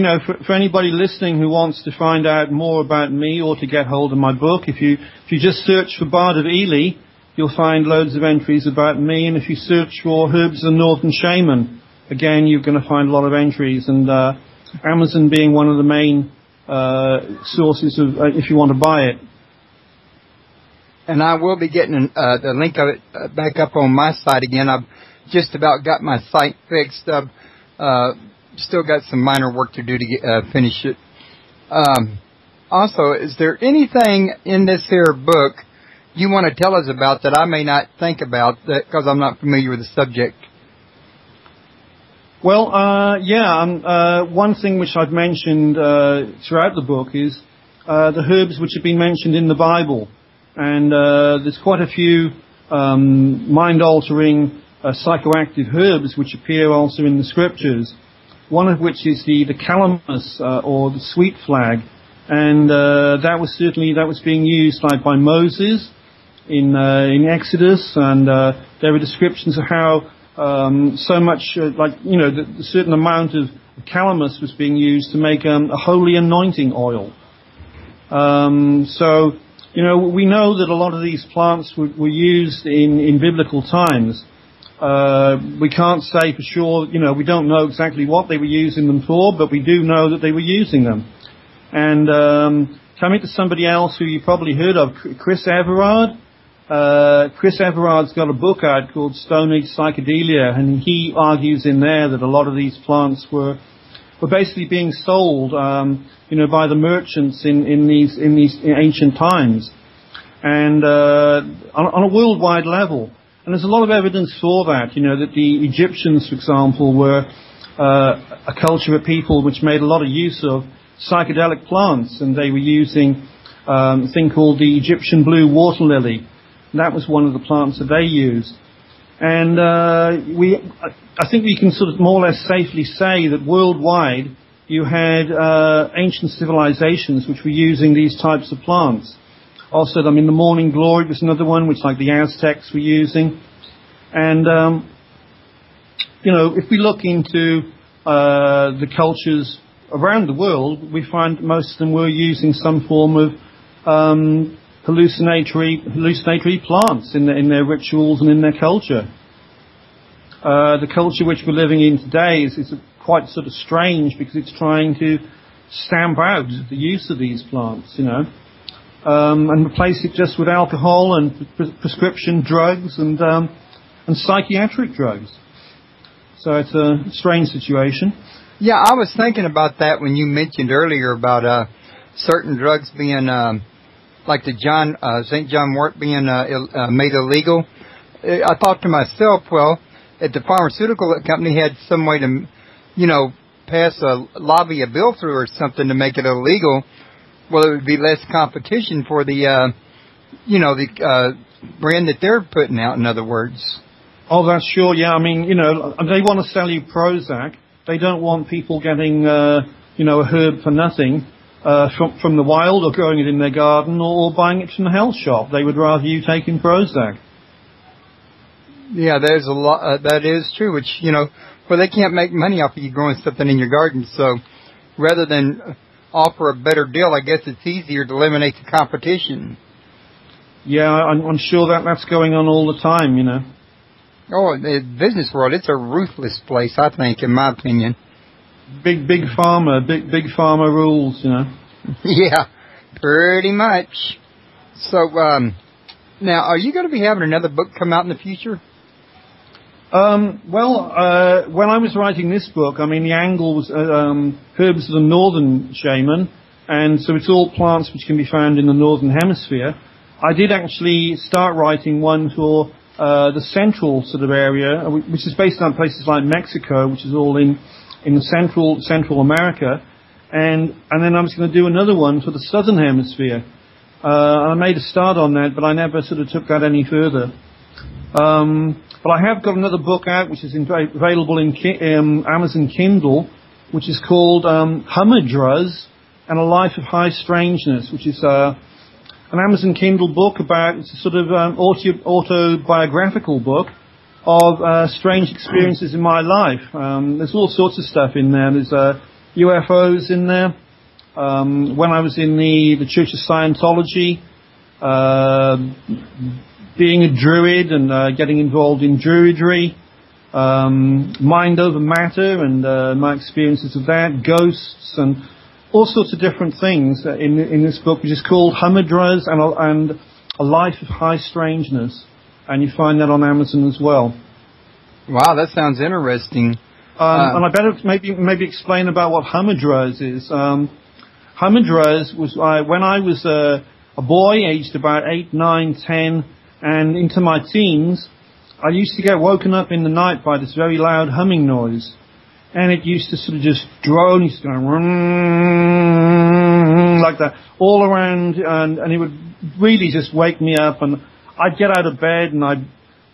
for anybody listening who wants to find out more about me or to get hold of my book, if you just search for Bard of Ely, you'll find loads of entries about me, and if you search for Herbs of the Northern Shaman, again, you're going to find a lot of entries, and Amazon being one of the main sources of if you want to buy it. And I will be getting the link of it back up on my site again. I've just about got my site fixed up. Still got some minor work to do to finish it. Also, is there anything in this here book you want to tell us about that I may not think about because I'm not familiar with the subject? Well, one thing which I've mentioned throughout the book is the herbs which have been mentioned in the Bible. And there's quite a few mind-altering psychoactive herbs which appear also in the scriptures. One of which is the calamus or the sweet flag, and that was being used by Moses in Exodus, and there were descriptions of how so much the certain amount of calamus was being used to make a holy anointing oil. So we know that a lot of these plants were used in biblical times. We can't say for sure, we don't know exactly what they were using them for, but we do know that they were using them. And coming to somebody else who you probably heard of, Chris Everard. Chris Everard's got a book out called Stone Age Psychedelia, and he argues in there that a lot of these plants were basically being sold, by the merchants in these ancient times, and on a worldwide level. And there's a lot of evidence for that. That the Egyptians, for example, were a culture of people which made a lot of use of psychedelic plants, and they were using a thing called the Egyptian blue water lily. That was one of the plants that they used. And I think we can sort of more or less safely say that worldwide you had ancient civilizations which were using these types of plants. Also, the morning glory was another one which like the Aztecs were using. And, if we look into the cultures around the world, we find most of them were using some form of hallucinatory plants in their rituals and in their culture. The culture which we're living in today is quite sort of strange because it's trying to stamp out the use of these plants, and replace it just with alcohol and prescription drugs and psychiatric drugs. So it's a strange situation. Yeah, I was thinking about that when you mentioned earlier about certain drugs being like the St. John wort being made illegal. I thought to myself, well, if the pharmaceutical company had some way to, pass lobby a bill through or something to make it illegal, well, it would be less competition for the, the brand that they're putting out, in other words. Oh, that's sure, yeah. They want to sell you Prozac. They don't want people getting, a herb for nothing. From the wild, or growing it in their garden, or buying it from the health shop. They would rather you taking Prozac. Yeah, there's a lot. That is true. Which they can't make money off of you growing something in your garden. So rather than offer a better deal, I guess it's easier to eliminate the competition. Yeah, I'm sure that's going on all the time. Oh, the business world, it's a ruthless place, I think, in my opinion. Big pharma rules, Yeah, pretty much. So, now, are you going to be having another book come out in the future? When I was writing this book, the angle was herbs of the northern shaman, and so it's all plants which can be found in the northern hemisphere. I did actually start writing one for the central sort of area, which is based on places like Mexico, which is all in Central America, and then I was going to do another one for the southern hemisphere. I made a start on that, but I never sort of took that any further. But I have got another book out, which is available in Amazon Kindle, which is called Humidras and a Life of High Strangeness, which is an Amazon Kindle book it's a sort of autobiographical book of strange experiences in my life. There's all sorts of stuff in there. There's UFOs in there. When I was in the Church of Scientology, being a druid and getting involved in druidry, mind over matter and my experiences of that, ghosts and all sorts of different things in this book, which is called Humidras and a Life of High Strangeness. And you find that on Amazon as well. Wow, that sounds interesting. And I better maybe explain about what Humidras is. Humidras was when I was a boy, aged about 8, 9, 10, and into my teens. I used to get woken up in the night by this very loud humming noise, and it used to sort of just drone, it used to go like that all around, and it would really just wake me up. And I'd get out of bed and I'd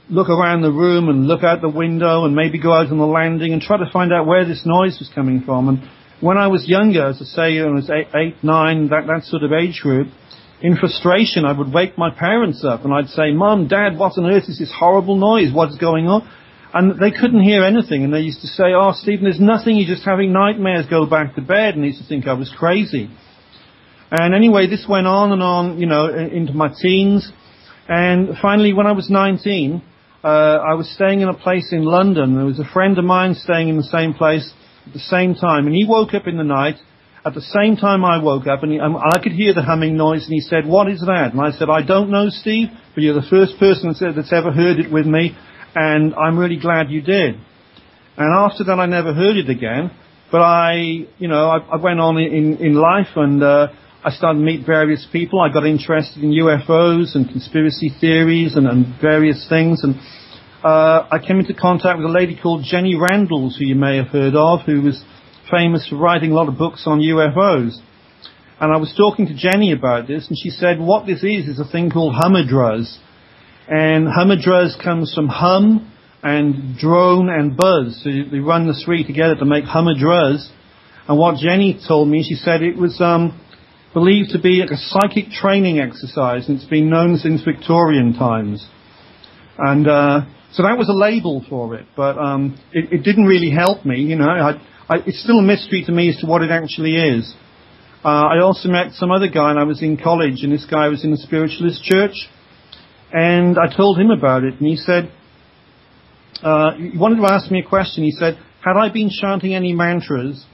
look around the room and look out the window and maybe go out on the landing and try to find out where this noise was coming from. And when I was younger, as I say, when I was 8, 9, that sort of age group, in frustration, I would wake my parents up and I'd say, Mum, Dad, what on earth is this horrible noise? What's going on? And they couldn't hear anything. And they used to say, oh, Stephen, there's nothing. You're just having nightmares. Go back to bed. And they used to think I was crazy. And anyway, this went on and on, into my teens. And finally, when I was 19, I was staying in a place in London. There was a friend of mine staying in the same place at the same time. And he woke up in the night at the same time I woke up, and I could hear the humming noise, and he said, "What is that?" And I said, "I don't know, Steve, but you're the first person that's ever heard it with me, and I'm really glad you did." And after that, I never heard it again. But I went on in life, and I started to meet various people. I got interested in UFOs and conspiracy theories and various things. And I came into contact with a lady called Jenny Randalls, who you may have heard of, who was famous for writing a lot of books on UFOs. And I was talking to Jenny about this, and she said what this is a thing called humidruz. And humidruz comes from hum and drone and buzz. So they run the three together to make humidruz. And what Jenny told me, she said it was believed to be like a psychic training exercise, and it's been known since Victorian times. And so that was a label for it, but it didn't really help me, it's still a mystery to me as to what it actually is. I also met some other guy, and I was in college, and this guy was in a spiritualist church, and I told him about it, and he said, he wanted to ask me a question. He said, had I been chanting any mantras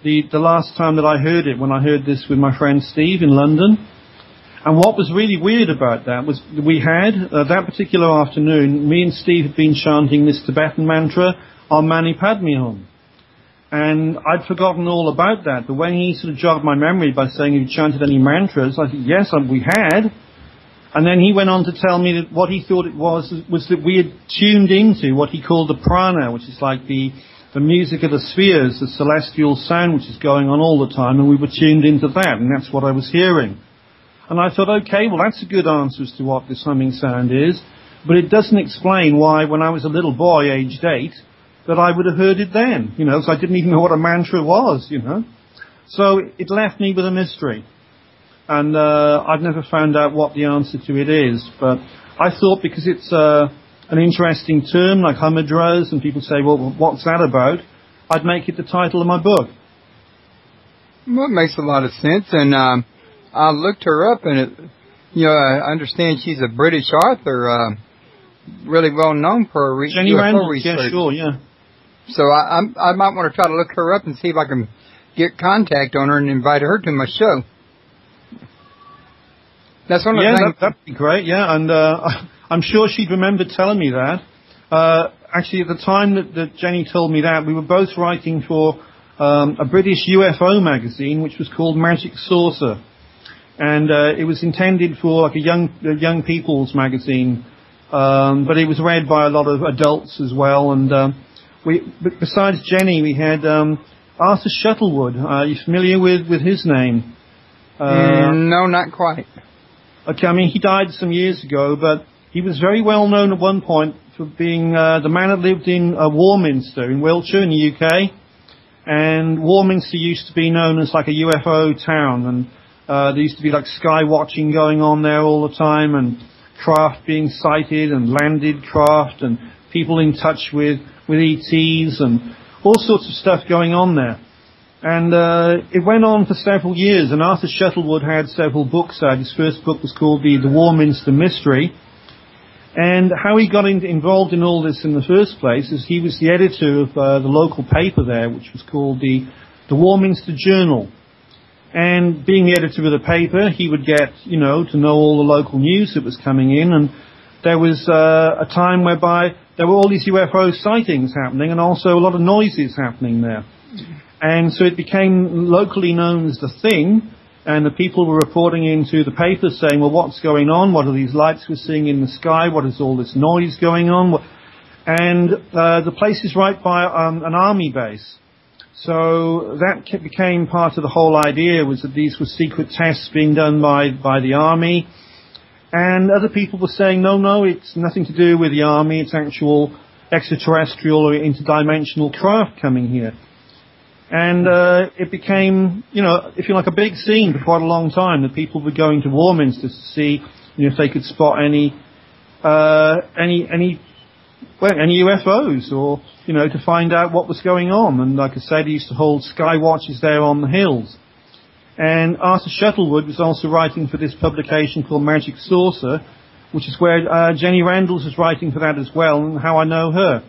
the last time that I heard it, when I heard this with my friend Steve in London? And what was really weird about that was we had, that particular afternoon, me and Steve had been chanting this Tibetan mantra, Om Mani Padme Hum. And I'd forgotten all about that, but when he sort of jogged my memory by saying, "Have you chanted any mantras?" I said, "Yes, we had." And then he went on to tell me that what he thought it was that we had tuned into what he called the prana, which is like the music of the spheres, the celestial sound which is going on all the time, and we were tuned into that, and that's what I was hearing. And I thought, okay, well, that's a good answer as to what this humming sound is, but it doesn't explain why, when I was a little boy, aged 8, that I would have heard it then, so I didn't even know what a mantra was, So it left me with a mystery. And I've never found out what the answer to it is. But I thought, because it's an interesting term, like humidruz, and people say, well, what's that about? I'd make it the title of my book. Well, it makes a lot of sense. And I looked her up, and I understand she's a British author, really well known for her Jenny UFO research. Yeah, sure, yeah. So I might want to try to look her up and see if I can get contact on her and invite her to my show. That's one of the things. That'd be great, yeah. And I'm sure she'd remember telling me that. Actually, at the time that Jenny told me that, we were both writing for a British UFO magazine, which was called Magic Saucer. And it was intended for like a young people's magazine, but it was read by a lot of adults as well. And besides Jenny, we had Arthur Shuttlewood. Are you familiar with his name? No, not quite. Okay, I mean, he died some years ago, but he was very well known at one point for being the man that lived in Warminster in Wiltshire in the UK. And Warminster used to be known as like a UFO town, and there used to be like sky watching going on there all the time, and craft being sighted, and landed craft, and people in touch with ETs, and all sorts of stuff going on there. And it went on for several years, and Arthur Shuttlewood had several books out. His first book was called The Warminster Mystery. And how he got involved in all this in the first place is he was the editor of the local paper there, which was called the Warminster Journal. And being the editor of the paper, he would get, to know all the local news that was coming in. And there was a time whereby there were all these UFO sightings happening, and also a lot of noises happening there. And so it became locally known as the Thing, and the people were reporting into the paper saying, well, what's going on? What are these lights we're seeing in the sky? What is all this noise going on? And the place is right by an army base. So that became part of the whole idea, was that these were secret tests being done by the army. And other people were saying, no, it's nothing to do with the army. It's actual extraterrestrial or interdimensional craft coming here. And it became, if you like, a big scene for quite a long time, that people were going to Warminster to see if they could spot any UFOs, or to find out what was going on. And like I said, he used to hold sky watches there on the hills. And Arthur Shuttlewood was also writing for this publication called Magic Saucer, which is where Jenny Randalls is writing for that as well, and how I know her.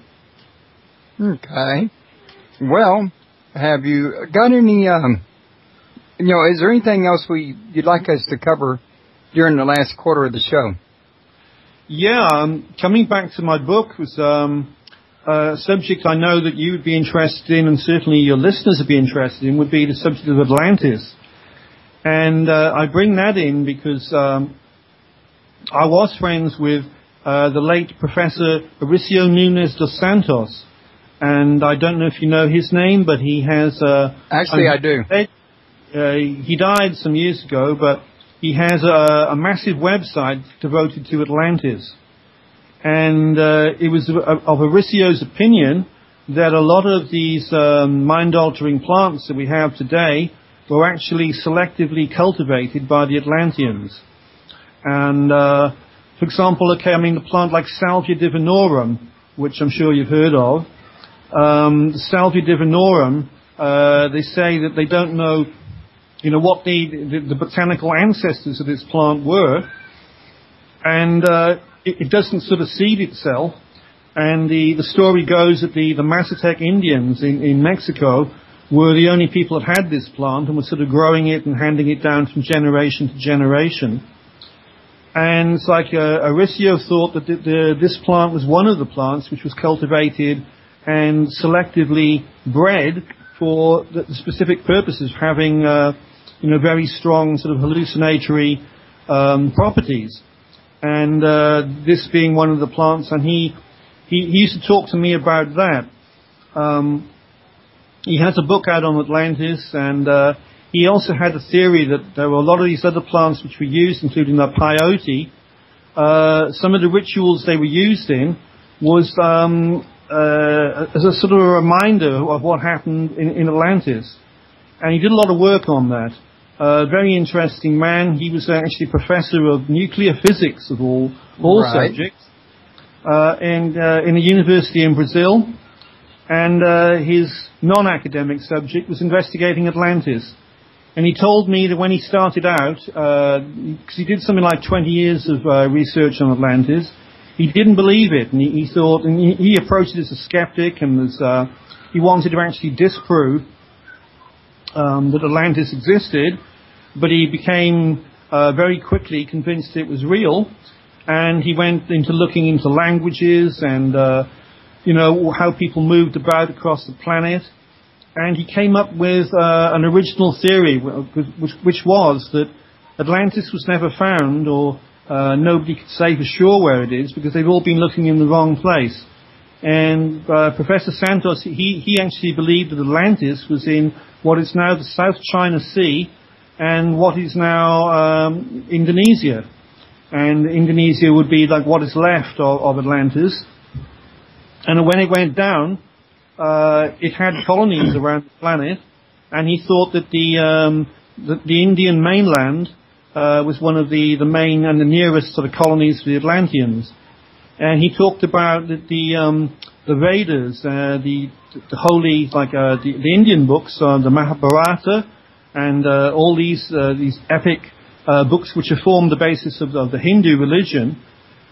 Okay. Well, have you got any, is there anything else you'd like us to cover during the last quarter of the show? Yeah, coming back to my book was a subject I know that you would be interested in, and certainly your listeners would be interested in, would be the subject of Atlantis. And I bring that in because I was friends with the late Professor Mauricio Núñez dos Santos. And I don't know if you know his name, but he has... Actually, I do. He died some years ago, but he has a massive website devoted to Atlantis. And it was of Mauricio's opinion that a lot of these mind-altering plants that we have today were actually selectively cultivated by the Atlanteans. And, for example, the plant like Salvia divinorum, which I'm sure you've heard of, the Salvia divinorum, they say that they don't know, what the botanical ancestors of this plant were, and it doesn't sort of seed itself. And the story goes that the Mazatec Indians in Mexico were the only people that had this plant and were sort of growing it and handing it down from generation to generation. And it's like Mauricio thought that this plant was one of the plants which was cultivated and selectively bred for the specific purposes of having, very strong sort of hallucinatory properties. And this being one of the plants, and he used to talk to me about that. He has a book out on Atlantis, and he also had a theory that there were a lot of these other plants which were used, including the peyote. Some of the rituals they were used in was as a sort of a reminder of what happened in Atlantis. And he did a lot of work on that. Very interesting man. He was actually professor of nuclear physics of all right. subjects in a university in Brazil. And his non-academic subject was investigating Atlantis. And he told me that when he started out, because he did something like 20 years of research on Atlantis, he didn't believe it, and he thought, and he approached it as a skeptic, and he wanted to actually disprove that Atlantis existed, but he became very quickly convinced it was real, and he went into looking into languages and how people moved about across the planet, and he came up with an original theory, which was that Atlantis was never found, or nobody could say for sure where it is, because they've all been looking in the wrong place. And Professor Santos, he actually believed that Atlantis was in what is now the South China Sea and what is now Indonesia. And Indonesia would be like what is left of Atlantis. And when it went down, it had colonies around the planet, and he thought that the Indian mainland was one of the main and the nearest sort of colonies for the Atlanteans. And he talked about that the Vedas, the holy, like the Indian books, the Mahabharata, and all these epic books which have formed the basis of the Hindu religion,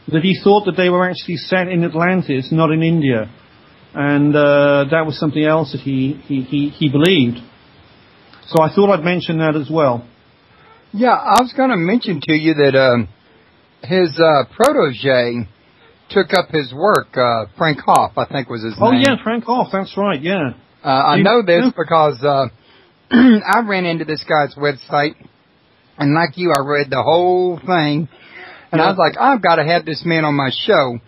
that he thought that they were actually set in Atlantis, not in India. And that was something else that he believed. So I thought I'd mention that as well. Yeah, I was going to mention to you that his protege took up his work. Frank Hoff, I think was his name. Oh, yeah, Frank Hoff, that's right, yeah. I know this because I ran into this guy's website, and like you, I read the whole thing, and I was like, I've got to have this man on my show.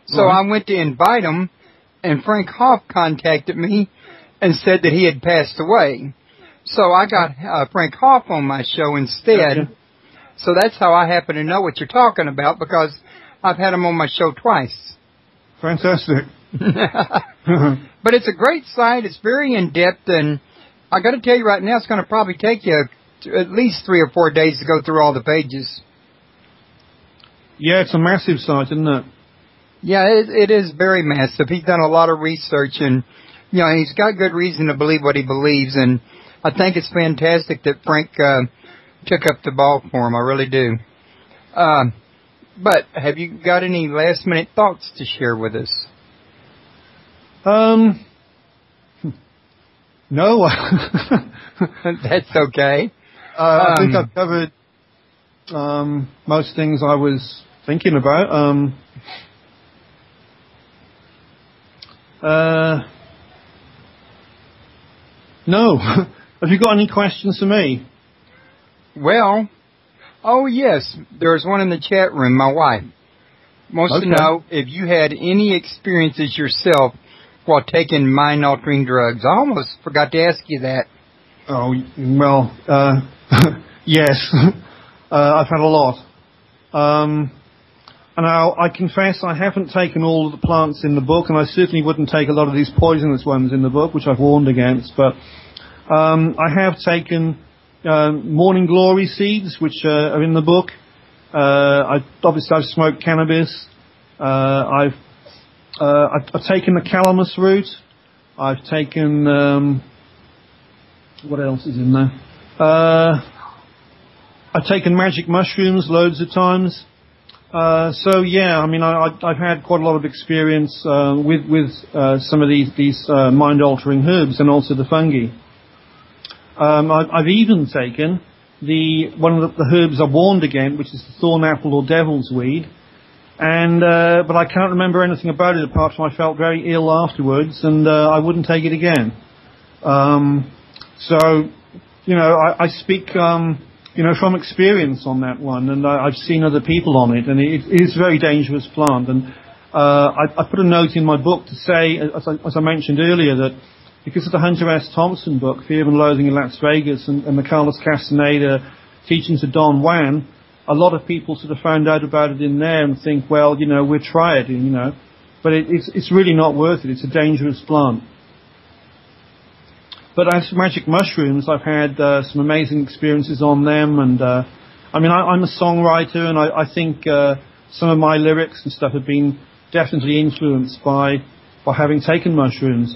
So I went to invite him, and Frank Hoff contacted me and said that he had passed away. So I got Frank Hoff on my show instead. Okay. So that's how I happen to know what you're talking about, because I've had him on my show twice. Fantastic. But it's a great site. It's very in-depth, and I got to tell you right now, it's going to probably take you at least 3 or 4 days to go through all the pages. Yeah, it's a massive site, isn't it? Yeah, it is very massive. He's done a lot of research, and he's got good reason to believe what he believes. And I think it's fantastic that Frank took up the ball for him. I really do. But have you got any last-minute thoughts to share with us? No. That's okay. I think I've covered most things I was thinking about. No. Have you got any questions for me? Well, oh yes, there's one in the chat room, my wife wants to know if you had any experiences yourself while taking mind-altering drugs. I almost forgot to ask you that. Oh, well, yes. I've had a lot. And I confess I haven't taken all of the plants in the book, and I certainly wouldn't take a lot of these poisonous ones in the book, which I've warned against, but I have taken morning glory seeds, which are in the book. I've smoked cannabis. I've taken the calamus root. I've taken what else is in there? I've taken magic mushrooms loads of times. So yeah, I mean, I've had quite a lot of experience with some of these mind-altering herbs and also the fungi. I've even taken one of the herbs I warned against, which is the thorn apple or devil's weed, and but I can't remember anything about it apart from I felt very ill afterwards, and I wouldn't take it again. So, you know, I speak, you know, from experience on that one, and I've seen other people on it, and it is a very dangerous plant. And I put a note in my book to say, as I mentioned earlier, that because of the Hunter S. Thompson book, Fear and Loathing in Las Vegas, and the Carlos Castaneda Teachings of Don Juan, a lot of people sort of found out about it in there and think, well, you know, we'll try it, you know. But it's really not worth it. It's a dangerous plant. But as for magic mushrooms, I've had some amazing experiences on them. And I mean, I'm a songwriter, and I think some of my lyrics and stuff have been definitely influenced by having taken mushrooms.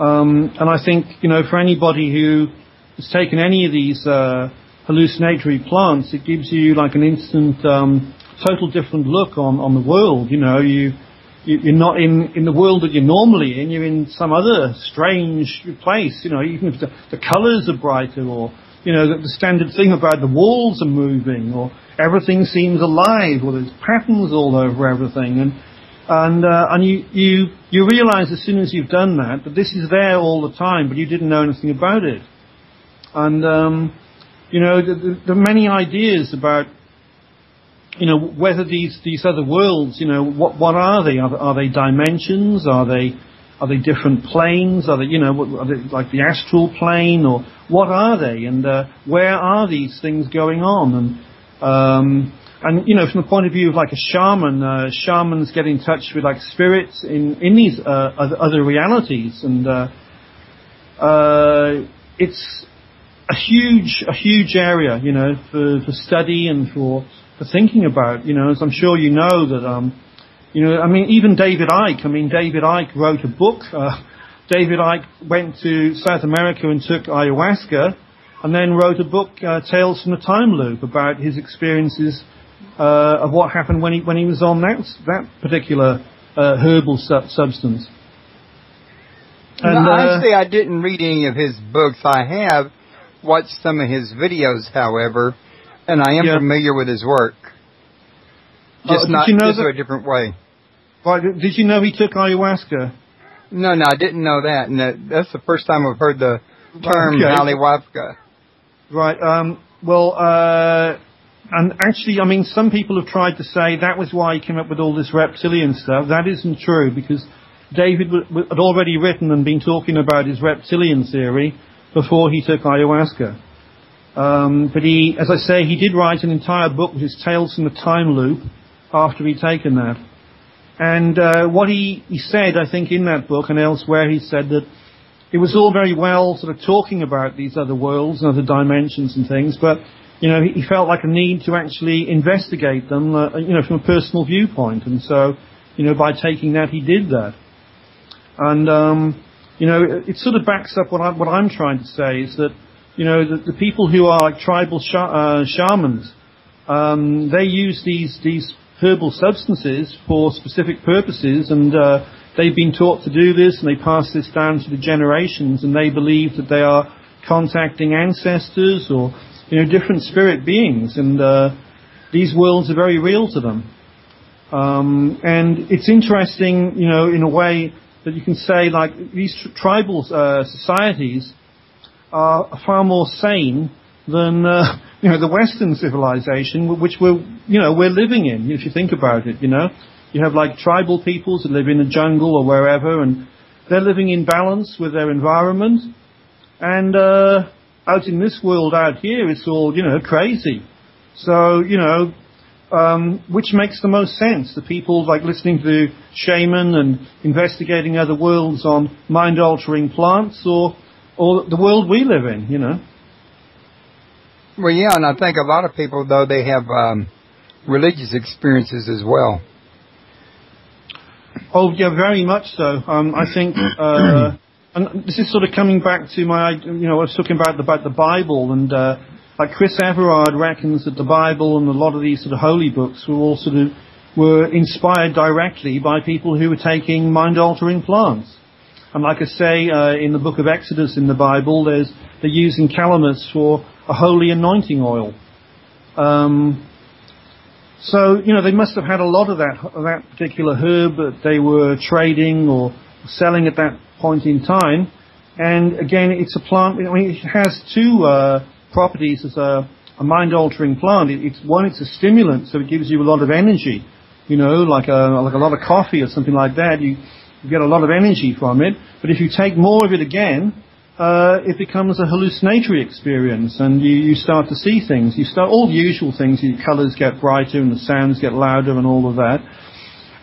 And I think, you know, for anybody who has taken any of these hallucinatory plants, it gives you like an instant, total different look on the world. You know, you're not in the world that you're normally in. You're in some other strange place. You know, even if the colours are brighter, or you know, the standard thing about the walls are moving, or everything seems alive, or there's patterns all over everything, and you realise as soon as you've done that this is there all the time, but you didn't know anything about it. And you know, there are many ideas about, you know, whether these other worlds, you know, what are they? Are they dimensions? Are they different planes? Are they, you know, are they like the astral plane, or what are they? And where are these things going on? And you know, from the point of view of like a shaman, shamans get in touch with like spirits in these other realities, and it's a huge area, you know, for study and for thinking about, you know, as I'm sure you know that, you know, I mean, even David Icke wrote a book. David Icke went to South America and took ayahuasca, and then wrote a book, Tales from the Time Loop, about his experiences of what happened when he was on that particular herbal substance. And honestly, I didn't read any of his books. I have watched some of his videos, however, and I am familiar with his work. Just not just a different way. Right, did you know he took ayahuasca? No, I didn't know that, and that's the first time I've heard the term ayahuasca. Right. Well, and actually, I mean, some people have tried to say that was why he came up with all this reptilian stuff. That isn't true, because David had already written and been talking about his reptilian theory before he took ayahuasca. But he, as I say, he did write an entire book, which is Tales from the Time Loop, after he'd taken that. And what he said, I think, in that book and elsewhere, he said that it was all very well sort of talking about these other worlds and other dimensions and things, but, you know, he felt like a need to actually investigate them, you know, from a personal viewpoint. And so, you know, by taking that, he did that. And it sort of backs up what I'm trying to say is that, the people who are like tribal shamans, they use these herbal substances for specific purposes, and they've been taught to do this, and they pass this down to the generations, and they believe that they are contacting ancestors or, different spirit beings, and these worlds are very real to them. And it's interesting, in a way that you can say, like, these tribal societies are far more sane than, the Western civilization, which we're living in, if you think about it, You have, like, tribal peoples that live in the jungle or wherever, and they're living in balance with their environment. And out in this world out here, it's all, crazy. So, which makes the most sense? The people like listening to Shaman and investigating other worlds on mind-altering plants, or the world we live in, Well, yeah, and I think a lot of people, though, they have religious experiences as well. Oh, yeah, very much so. I think, and this is sort of coming back to I was talking about the Bible, and like Chris Everard reckons that the Bible and a lot of these sort of holy books were inspired directly by people who were taking mind-altering plants. And like I say, in the book of Exodus in the Bible, they're using calamus for a holy anointing oil. So, they must have had a lot of that particular herb that they were trading or selling at that point in time. And again, it's a plant, it has two properties as a mind-altering plant. It's a stimulant, so it gives you a lot of energy. Like a lot of coffee or something like that. You get a lot of energy from it. But if you take more of it again, it becomes a hallucinatory experience, and you start to see things. You start all the usual things. Your colours get brighter and the sounds get louder and all of that.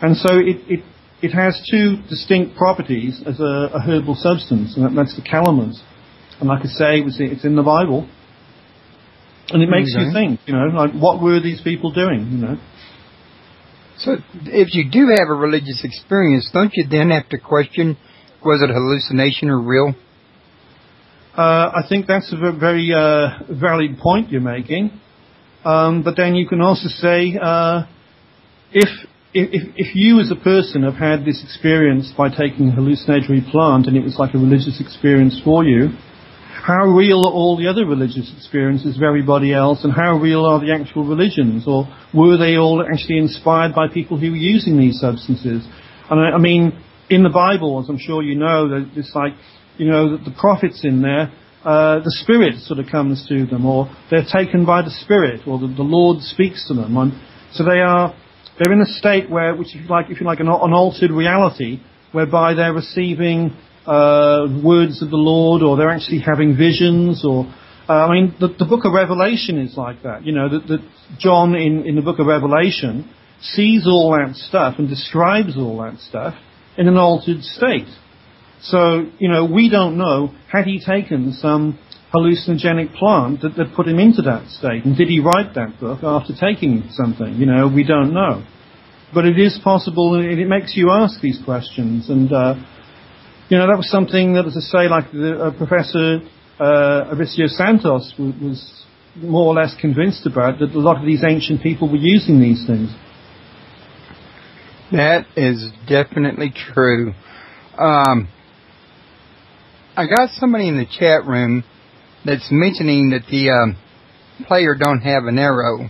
And so it has two distinct properties as a herbal substance, and that's the calamus. And like I say, it's in the Bible. And it makes you think, like, what were these people doing, So if you do have a religious experience, don't you then have to question, was it a hallucination or real? I think that's a very valid point you're making. But then you can also say, if you as a person have had this experience by taking a hallucinatory plant and it was like a religious experience for you, how real are all the other religious experiences of everybody else, and how real are the actual religions? Or were they all actually inspired by people who were using these substances? And I mean, in the Bible, as I'm sure you know, it's like, the prophets in there, the Spirit sort of comes to them, or they're taken by the Spirit, or the Lord speaks to them. And so they're in a state which if you like an altered reality, whereby they're receiving words of the Lord, or they're actually having visions, or the book of Revelation is like that. That John in the book of Revelation sees all that stuff and describes all that stuff in an altered state. So, we don't know, had he taken some hallucinogenic plant that put him into that state, and did he write that book after taking something? We don't know. But it is possible, and it makes you ask these questions. And that was something that, as I say, like Professor Avicio Santos was more or less convinced about, that a lot of these ancient people were using these things. That is definitely true. I got somebody in the chat room that's mentioning that the player don't have an arrow.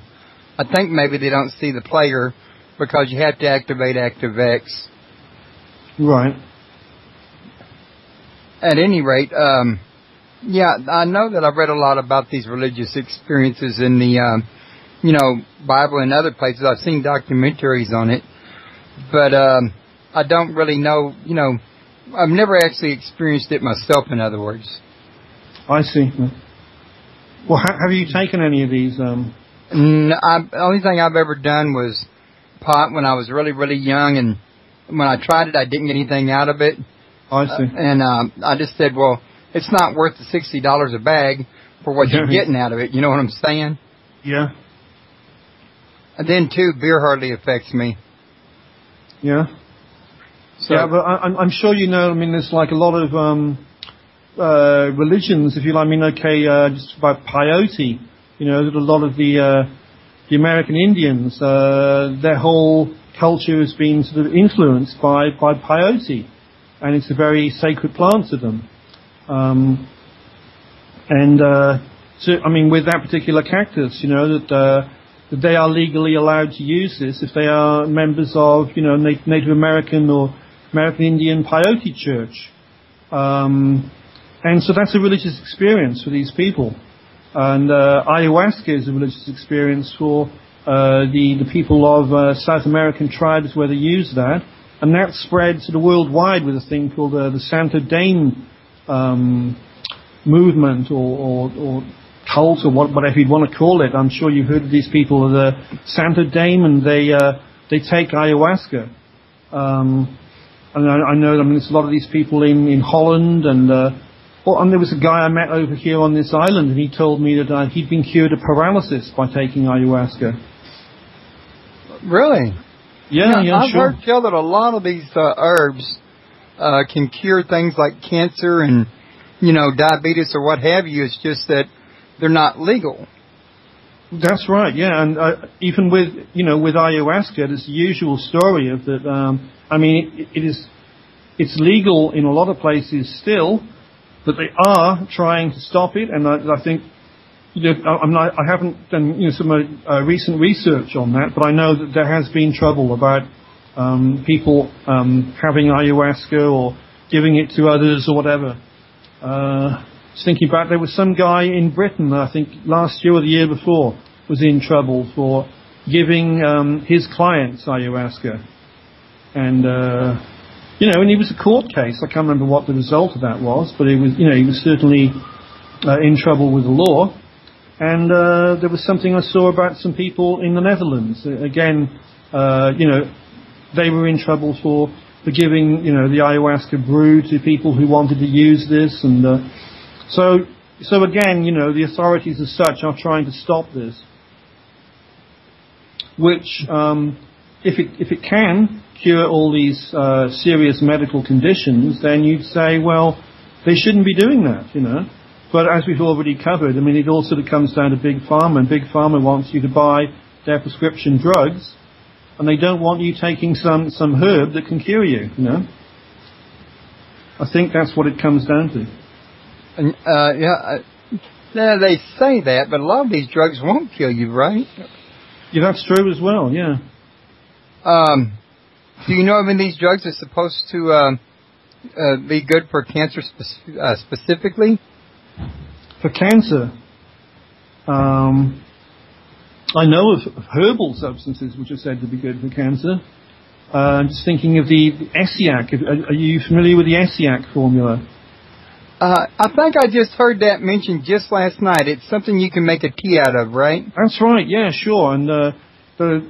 I think maybe they don't see the player because you have to activate ActiveX. Right. At any rate, yeah, I know that I've read a lot about these religious experiences in the, Bible and other places. I've seen documentaries on it, but I don't really know, I've never actually experienced it myself, in other words. I see. Well, have you taken any of these? No, the only thing I've ever done was pot when I was really, really young, and when I tried it, I didn't get anything out of it. I see. And I just said, well, it's not worth the $60 a bag for what you're getting out of it. You know what I'm saying? Yeah. And then, too, beer hardly affects me. Yeah. So, yeah, but I'm sure you know. I mean, there's like a lot of religions, if you like. I mean, just about peyote. You know, that a lot of the American Indians, their whole culture has been sort of influenced by peyote, and it's a very sacred plant to them. So, I mean, with that particular cactus, you know, that they are legally allowed to use this if they are members of, you know, Native American or American Indian peyote church. And so that's a religious experience for these people. And ayahuasca is a religious experience for the people of South American tribes where they use that. And that spread sort of worldwide with a thing called the Santo Daime movement or cult or whatever you'd want to call it. I'm sure you've heard of these people, the Santo Daime, and they take ayahuasca. And I know, I mean, there's a lot of these people in Holland, and there was a guy I met over here on this island, and he told me that he'd been cured of paralysis by taking ayahuasca. Really? Yeah, I've sure. heard tell that a lot of these herbs can cure things like cancer and, you know, diabetes or what have you. It's just that they're not legal. That's right, yeah. And even with ayahuasca, there's the usual story of that. I mean, it's legal in a lot of places still, but they are trying to stop it. And I think, you know, I haven't done some recent research on that, but I know that there has been trouble about people having ayahuasca or giving it to others or whatever. Just thinking back, there was some guy in Britain, I think last year or the year before, was in trouble for giving his clients ayahuasca. And, and it was a court case. I can't remember what the result of that was, but it was, he was certainly in trouble with the law. And there was something I saw about some people in the Netherlands. Again, they were in trouble for giving, the ayahuasca brew to people who wanted to use this. And so again, the authorities as such are trying to stop this. Which, if it can cure all these serious medical conditions, then you'd say, well, they shouldn't be doing that, But as we've already covered, I mean, it all sort of comes down to Big Pharma, and Big Pharma wants you to buy their prescription drugs, and they don't want you taking some herb that can cure you, I think that's what it comes down to. And, they say that, but a lot of these drugs won't kill you, right? Yeah, that's true as well, yeah. Do you know of any of these drugs are supposed to be good for cancer specifically? For cancer, I know of herbal substances which are said to be good for cancer. I'm just thinking of the Essiac. Are you familiar with the Essiac formula? I think I just heard that mentioned just last night. It's something you can make a tea out of, right? That's right, yeah, sure. And the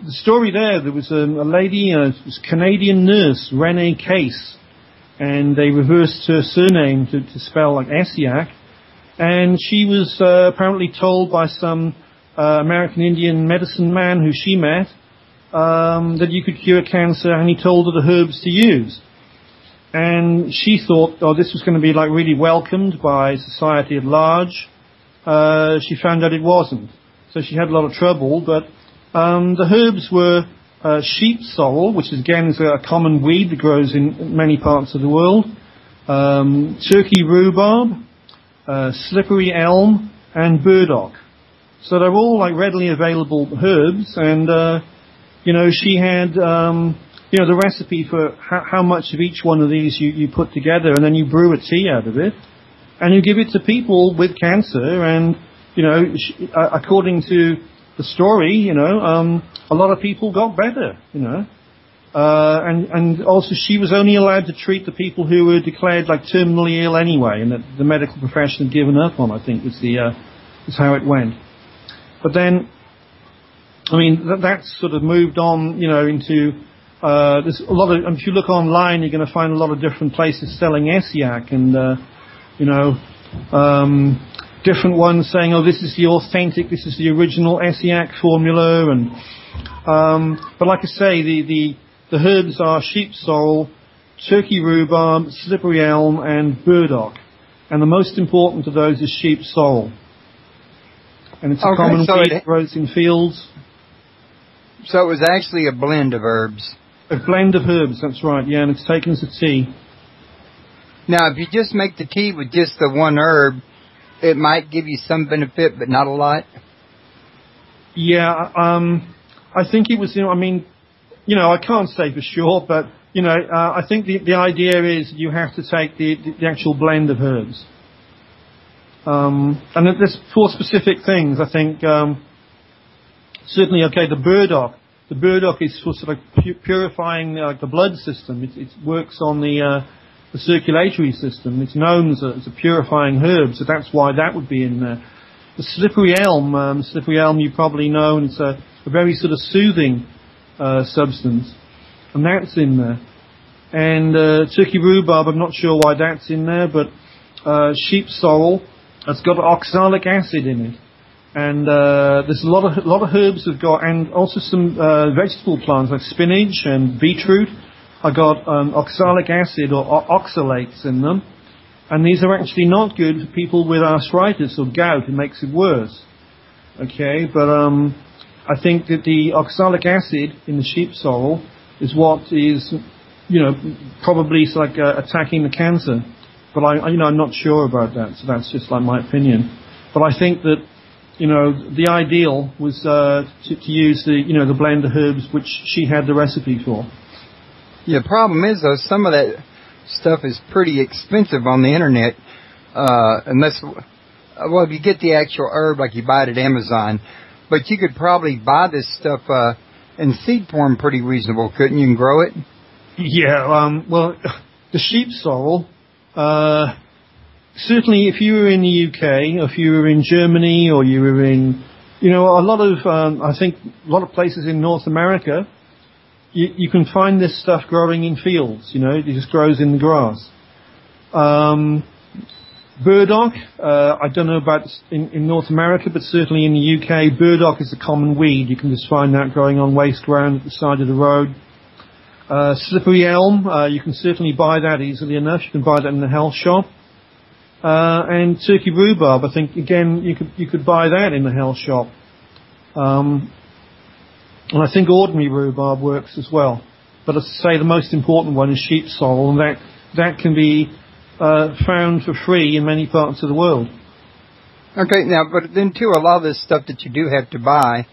story there was a lady, a Canadian nurse, Renee Case, and they reversed her surname to spell like Essiac. And she was apparently told by some American Indian medicine man who she met that you could cure cancer, and he told her the herbs to use. And she thought, this was going to be like really welcomed by society at large. She found out it wasn't. So she had a lot of trouble, but the herbs were sheep sorrel, which is a common weed that grows in many parts of the world, Turkey rhubarb, slippery elm, and burdock. So they're all like readily available herbs, and she had the recipe for how much of each one of these you put together, and then you brew a tea out of it, and you give it to people with cancer, and according to the story, a lot of people got better, and also she was only allowed to treat the people who were declared like terminally ill anyway, and that the medical profession had given up on, I think, was how it went. But then, I mean, that's sort of moved on, into, there's a lot of, if you look online, you're going to find a lot of different places selling Essiac, and, different ones saying, this is the authentic, this is the original Essiac formula, and, but like I say, the herbs are sheep sorrel, turkey rhubarb, slippery elm, and burdock. And the most important of those is sheep sorrel. And it's a common weed that grows in fields. So it was actually a blend of herbs. A blend of herbs, that's right, yeah, and it's taken as a tea. Now, if you just make the tea with just the one herb, it might give you some benefit, but not a lot? Yeah, I think it was, I can't say for sure, but, I think the idea is you have to take the actual blend of herbs. And there's 4 specific things, I think. Certainly, okay, the burdock. The burdock is for sort of purifying the blood system. It works on the circulatory system. It's known as a purifying herb, so that's why that would be in there. The slippery elm you probably know, and it's a very sort of soothing substance, and that's in there. And turkey rhubarb, I'm not sure why that's in there, but sheep sorrel, it's got oxalic acid in it. And there's a lot of herbs have got, and also some vegetable plants like spinach and beetroot. I got oxalic acid or oxalates in them, and these are actually not good for people with arthritis or gout. It makes it worse. Okay, but I think that the oxalic acid in the sheep sorrel is what is, probably attacking the cancer. But I'm not sure about that, so that's just like my opinion. But I think that, the ideal was to use the blend of herbs which she had the recipe for. Yeah, the problem is, though, some of that stuff is pretty expensive on the internet, if you get the actual herb like you buy it at Amazon. But you could probably buy this stuff in seed form pretty reasonable, couldn't you, and grow it? Yeah, the sheep sorrel, certainly if you were in the UK, or if you were in Germany, or you were in, I think a lot of places in North America, you can find this stuff growing in fields, it just grows in the grass. Burdock, I don't know about in North America, but certainly in the UK, burdock is a common weed. You can just find that growing on waste ground at the side of the road. Slippery elm, you can certainly buy that easily enough. You can buy that in the health shop. And turkey rhubarb, I think, again, you could buy that in the health shop. And I think ordinary rhubarb works as well. But as I say, the most important one is sheep sorrel, and that can be found for free in many parts of the world. Okay, now, but then too, a lot of this stuff that you do have to buy,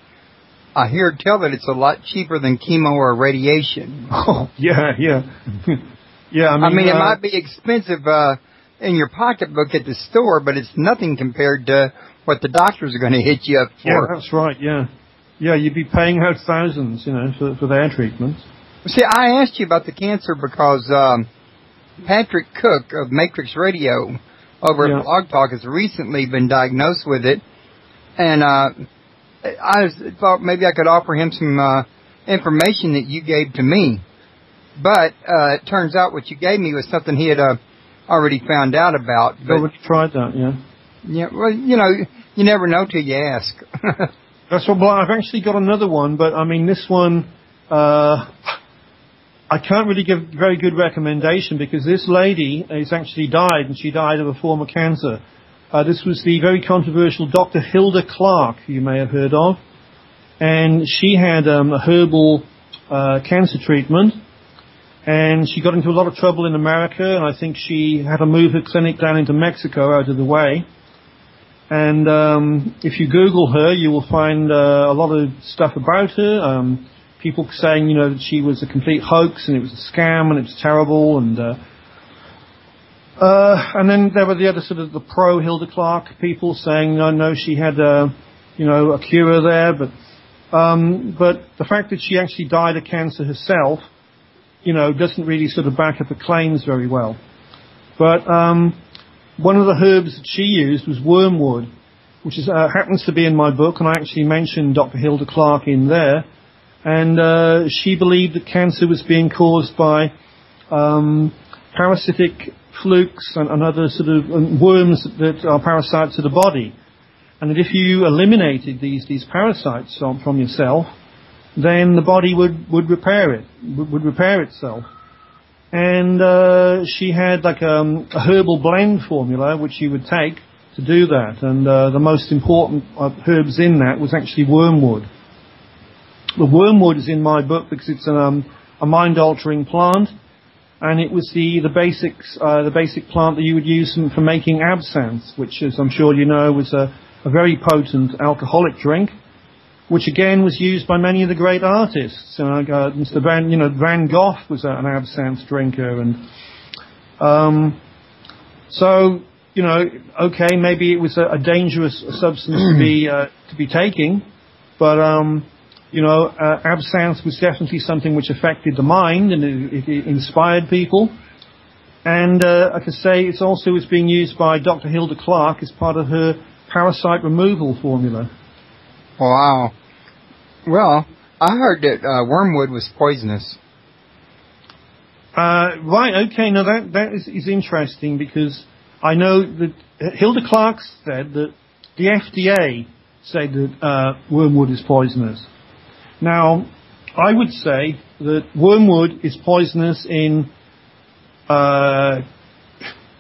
I hear tell that it's a lot cheaper than chemo or radiation. Oh, yeah. Yeah, it might be expensive in your pocketbook at the store, but it's nothing compared to what the doctors are going to hit you up for. Yeah, that's right, yeah. Yeah, you'd be paying out thousands, for their treatments. See, I asked you about the cancer because Patrick Cook of Matrix Radio over at Blog Talk has recently been diagnosed with it, and I thought maybe I could offer him some information that you gave to me. But it turns out what you gave me was something he had already found out about. But already tried that, yeah. Yeah, well, you never know till you ask. That's what. Well, I've actually got another one, but this one, I can't really give very good recommendation because this lady has actually died, and she died of a form of cancer. This was the very controversial Dr. Hilda Clark, who you may have heard of, and she had a herbal cancer treatment, and she got into a lot of trouble in America, and I think she had to move her clinic down into Mexico out of the way. And if you Google her, you will find a lot of stuff about her. People saying, that she was a complete hoax and it was a scam and it was terrible. And then there were the other sort of the pro Hilda Clark people saying, no, she had a cure there. But the fact that she actually died of cancer herself, doesn't really sort of back up the claims very well. But one of the herbs that she used was wormwood, which happens to be in my book, and I actually mentioned Dr. Hilda Clark in there. And she believed that cancer was being caused by parasitic flukes and other sort of worms that are parasites of the body. And that if you eliminated these parasites from yourself, then the body would repair it, would repair itself. And she had like a herbal blend formula which she would take to do that. And the most important herbs in that was actually wormwood. The wormwood is in my book because it's a mind-altering plant, and it was the basic plant that you would use for making absinthe, which, as I'm sure you know, was a very potent alcoholic drink, which again was used by many of the great artists. Mr. Van Gogh was an absinthe drinker, and so okay, maybe it was a dangerous substance to be taking, but absinthe was definitely something which affected the mind, and it inspired people. And I could say it also was being used by Dr. Hilda Clark as part of her parasite removal formula. Wow. Well, I heard that wormwood was poisonous. Right, okay, now that is interesting, because I know that Hilda Clark said that the FDA said that wormwood is poisonous. Now, I would say that wormwood is poisonous in...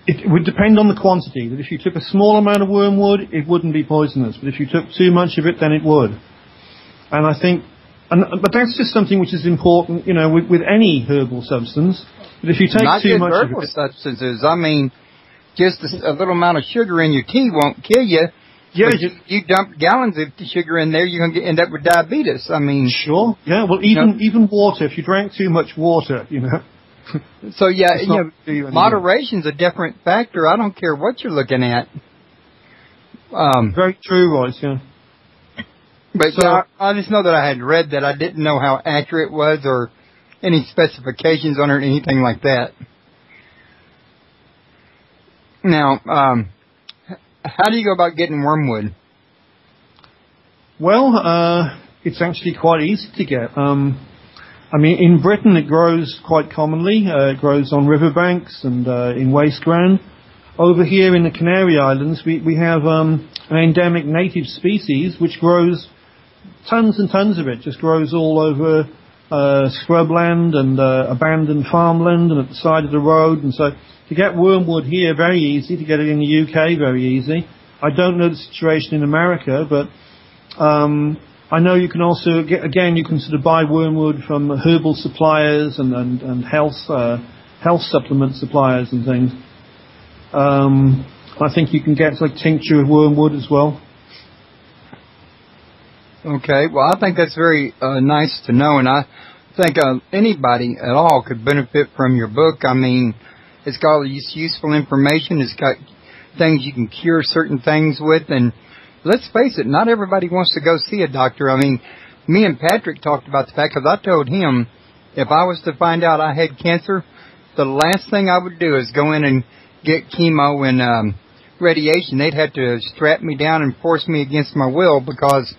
it would depend on the quantity. That if you took a small amount of wormwood, it wouldn't be poisonous. But if you took too much of it, then it would. And I think... but that's just something which is important, with any herbal substance. But if you take Not too just much herbal of it... substances. I mean, just a little amount of sugar in your tea won't kill you. Yeah, you dump gallons of sugar in there, you're going to end up with diabetes. I mean... Sure. Yeah, well, even water, if you drank too much water, So, yeah, moderation's a different factor. I don't care what you're looking at. Very true, Royce, yeah. But I just know that I had read that. I didn't know how accurate it was or any specifications on it or anything like that. Now, how do you go about getting wormwood? Well, it's actually quite easy to get. In Britain it grows quite commonly. It grows on riverbanks and in waste ground. Over here in the Canary Islands, we have an endemic native species which grows tons and tons of it. Just grows all over scrubland and abandoned farmland and at the side of the road. And so to get wormwood here, very easy. To get it in the UK, very easy. I don't know the situation in America, but I know you can also you can sort of buy wormwood from herbal suppliers and health supplement suppliers and things. I think you can get like tincture of wormwood as well. Okay, well, I think that's very nice to know, and I think anybody at all could benefit from your book. I mean, it's got all this useful information. It's got things you can cure certain things with, and let's face it, not everybody wants to go see a doctor. I mean, me and Patrick talked about the fact, because I told him if I was to find out I had cancer, the last thing I would do is go in and get chemo and radiation. They'd have to strap me down and force me against my will, because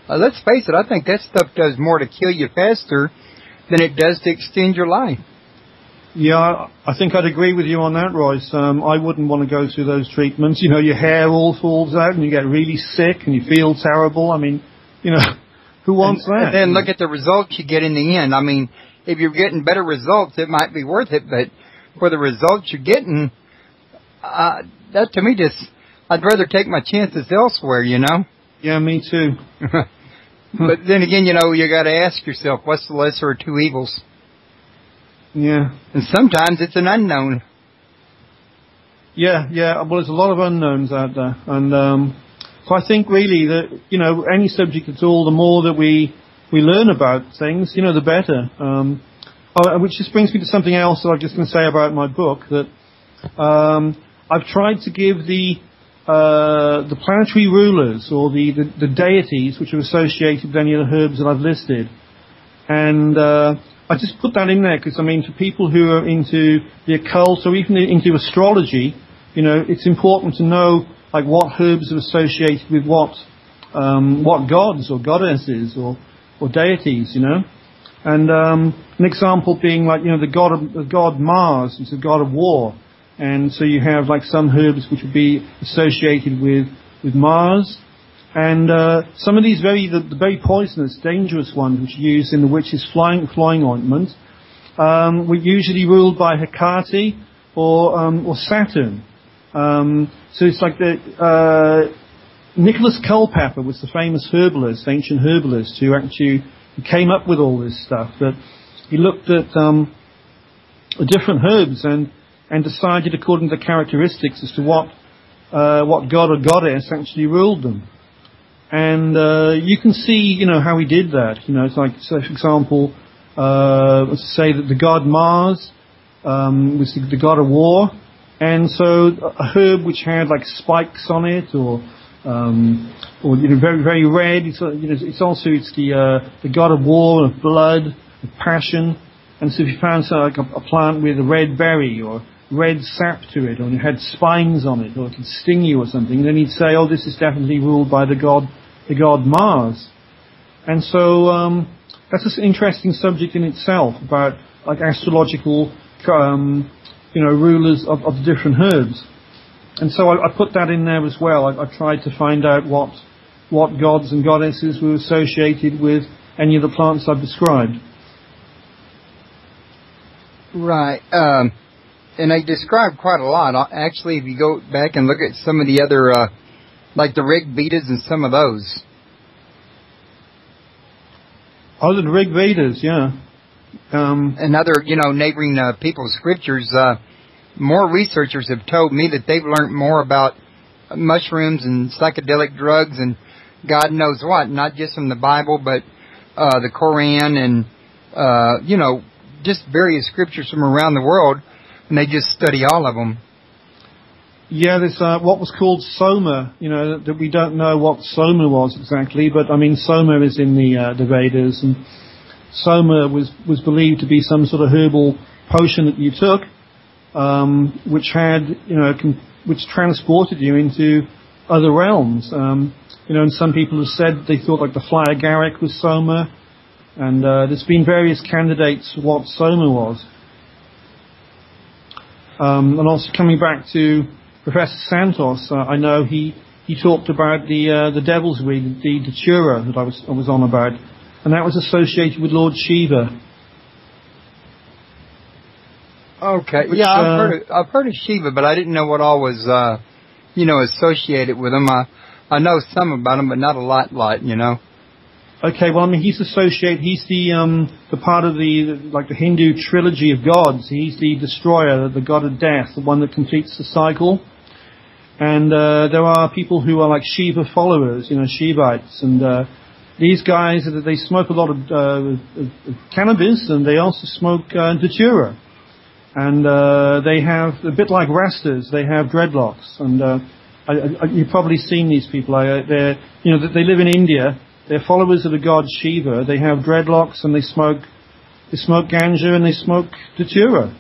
let's face it, I think that stuff does more to kill you faster than it does to extend your life. Yeah, I think I'd agree with you on that, Royce. I wouldn't want to go through those treatments. Your hair all falls out and you get really sick and you feel terrible. I mean, who wants that? And then look at the results you get in the end. I mean, if you're getting better results, it might be worth it, but for the results you're getting, that to me I'd rather take my chances elsewhere, Yeah, me too. But then again, you got to ask yourself, what's the lesser of two evils? Yeah. And sometimes it's an unknown. Yeah. Well, there's a lot of unknowns out there. And so I think really that, any subject at all, the more that we learn about things, the better. Which just brings me to something else that I'm just going to say about my book, that I've tried to give the planetary rulers or the deities which are associated with any of the herbs that I've listed. And I just put that in there because, for people who are into the occult or even into astrology, it's important to know like what herbs are associated with what gods or goddesses or deities, And an example being like, the god Mars is the god of war. And so you have like some herbs which would be associated with Mars. And some of these the very poisonous, dangerous ones which are used in the witch's flying ointment, were usually ruled by Hecate or Saturn. So it's like Nicholas Culpeper was the famous herbalist, ancient herbalist, who actually came up with all this stuff. That he looked at different herbs and decided according to the characteristics as to what god or goddess actually ruled them. And you can see, how he did that. It's like, so for example, let's say that the god Mars was the god of war, and so a herb which had like spikes on it, or very very red. It's the god of war, of blood, of passion. And so if you found like a plant with a red berry or red sap to it, or it had spines on it, or it could sting you or something, then he'd say, oh, this is definitely ruled by the god Mars. And so that's an interesting subject in itself, about like astrological rulers of the different herbs. And so I put that in there as well. I tried to find out what gods and goddesses were associated with any of the plants I've described. Right. And they describe quite a lot. Actually, if you go back and look at some of the other, like the Rig Vedas and some of those. Oh, the Rig Vedas, yeah. And other, neighboring people's scriptures, more researchers have told me that they've learned more about mushrooms and psychedelic drugs and God knows what, not just from the Bible, but the Koran and, just various scriptures from around the world, and they just study all of them. Yeah, there's what was called Soma, that we don't know what Soma was exactly, but I mean Soma is in the Vedas, and Soma was believed to be some sort of herbal potion that you took, which had, which transported you into other realms. And some people have said they thought like the fly agaric was Soma, and there's been various candidates for what Soma was. And also coming back to Professor Santos, I know he talked about the devil's weed, the datura that I was on about, and that was associated with Lord Shiva. Okay, yeah, I've heard of Shiva, but I didn't know what all was, associated with him. I know some about him, but not a lot. Okay, well, I mean, he's the part of the Hindu trilogy of gods. He's the destroyer, the god of death, the one that completes the cycle. And there are people who are like Shiva followers, Shivites, and these guys, they smoke a lot of cannabis, and they also smoke datura. And they have, a bit like Rastas, they have dreadlocks. And you've probably seen these people. They live in India. They're followers of the god Shiva. They have dreadlocks, and they smoke ganja, and they smoke datura.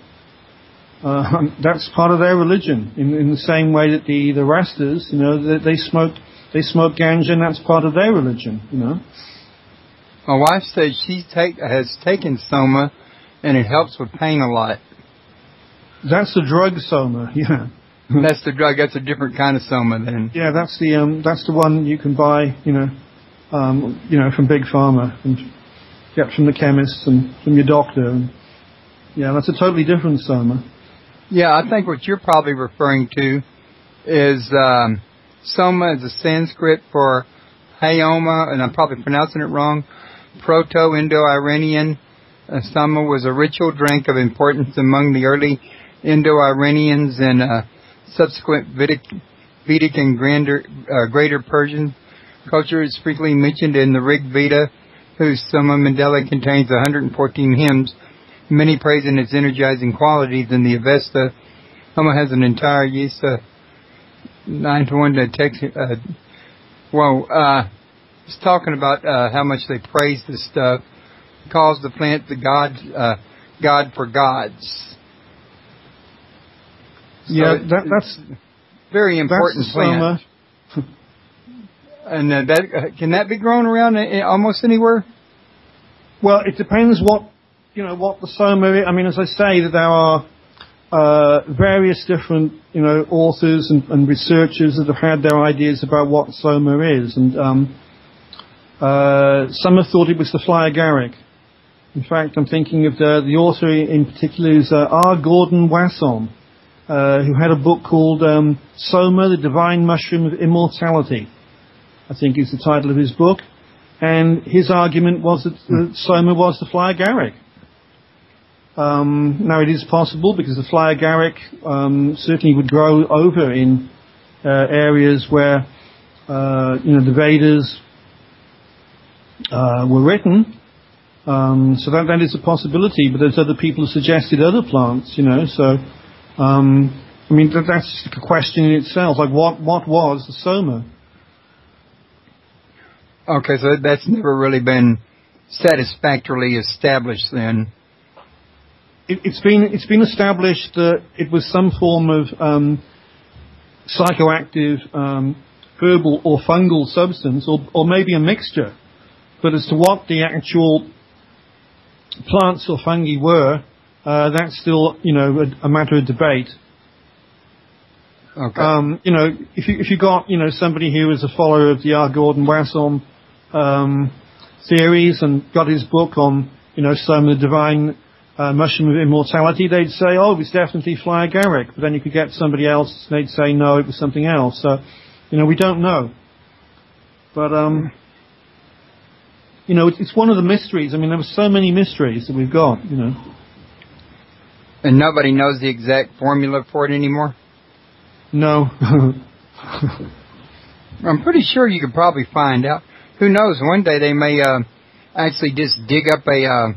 That's part of their religion. In the same way that the Rastas, they smoke ganja, and that's part of their religion. My wife says she has taken Soma, and it helps with pain a lot. That's the drug Soma, yeah. That's the drug. That's a different kind of Soma, then. Yeah, that's the one you can buy, from Big Pharma, and get from the chemist and from your doctor. And, yeah, that's a totally different Soma. Yeah, I think what you're probably referring to is Soma is a Sanskrit for Hayoma, and I'm probably pronouncing it wrong. Proto-Indo-Iranian. Soma was a ritual drink of importance among the early Indo-Iranians and subsequent Vedic and Greater Persian culture. Is frequently mentioned in the Rig Veda, whose Soma Mandala contains 114 hymns, many praising its energizing qualities. In the Avesta, Soma has an entire Yisa 9-to-1 text. It's talking about how much they praise this stuff. Calls the plant the god for gods. So yeah, that's very important plant. And can that be grown around almost anywhere? Well, it depends what the Soma is. I mean, as I say, that there are various different authors and researchers that have had their ideas about what Soma is, and some have thought it was the fly agaric. In fact, I'm thinking of the author in particular is R. Gordon Wasson, who had a book called Soma, the Divine Mushroom of Immortality, I think is the title of his book. And his argument was that Soma was the fly agaric. Now it is possible because the fly agaric certainly would grow over in areas where the Vedas were written. So that is a possibility, but there's other people who suggested other plants, so that's a question in itself, like what was the Soma? Okay, so that's never really been satisfactorily established then. It's been established that it was some form of psychoactive herbal or fungal substance, or maybe a mixture. But as to what the actual plants or fungi were, that's still a matter of debate. Okay. If you got somebody who was a follower of the R. Gordon Wasson theories and got his book on Soma, the Divine Mushroom of Immortality, they'd say, oh, it was definitely fly agaric. But then you could get somebody else, they'd say, no, it was something else. So we don't know. But it's one of the mysteries. There were so many mysteries that we've got. And nobody knows the exact formula for it anymore? No. I'm pretty sure you could probably find out. Who knows? One day they may actually just dig up a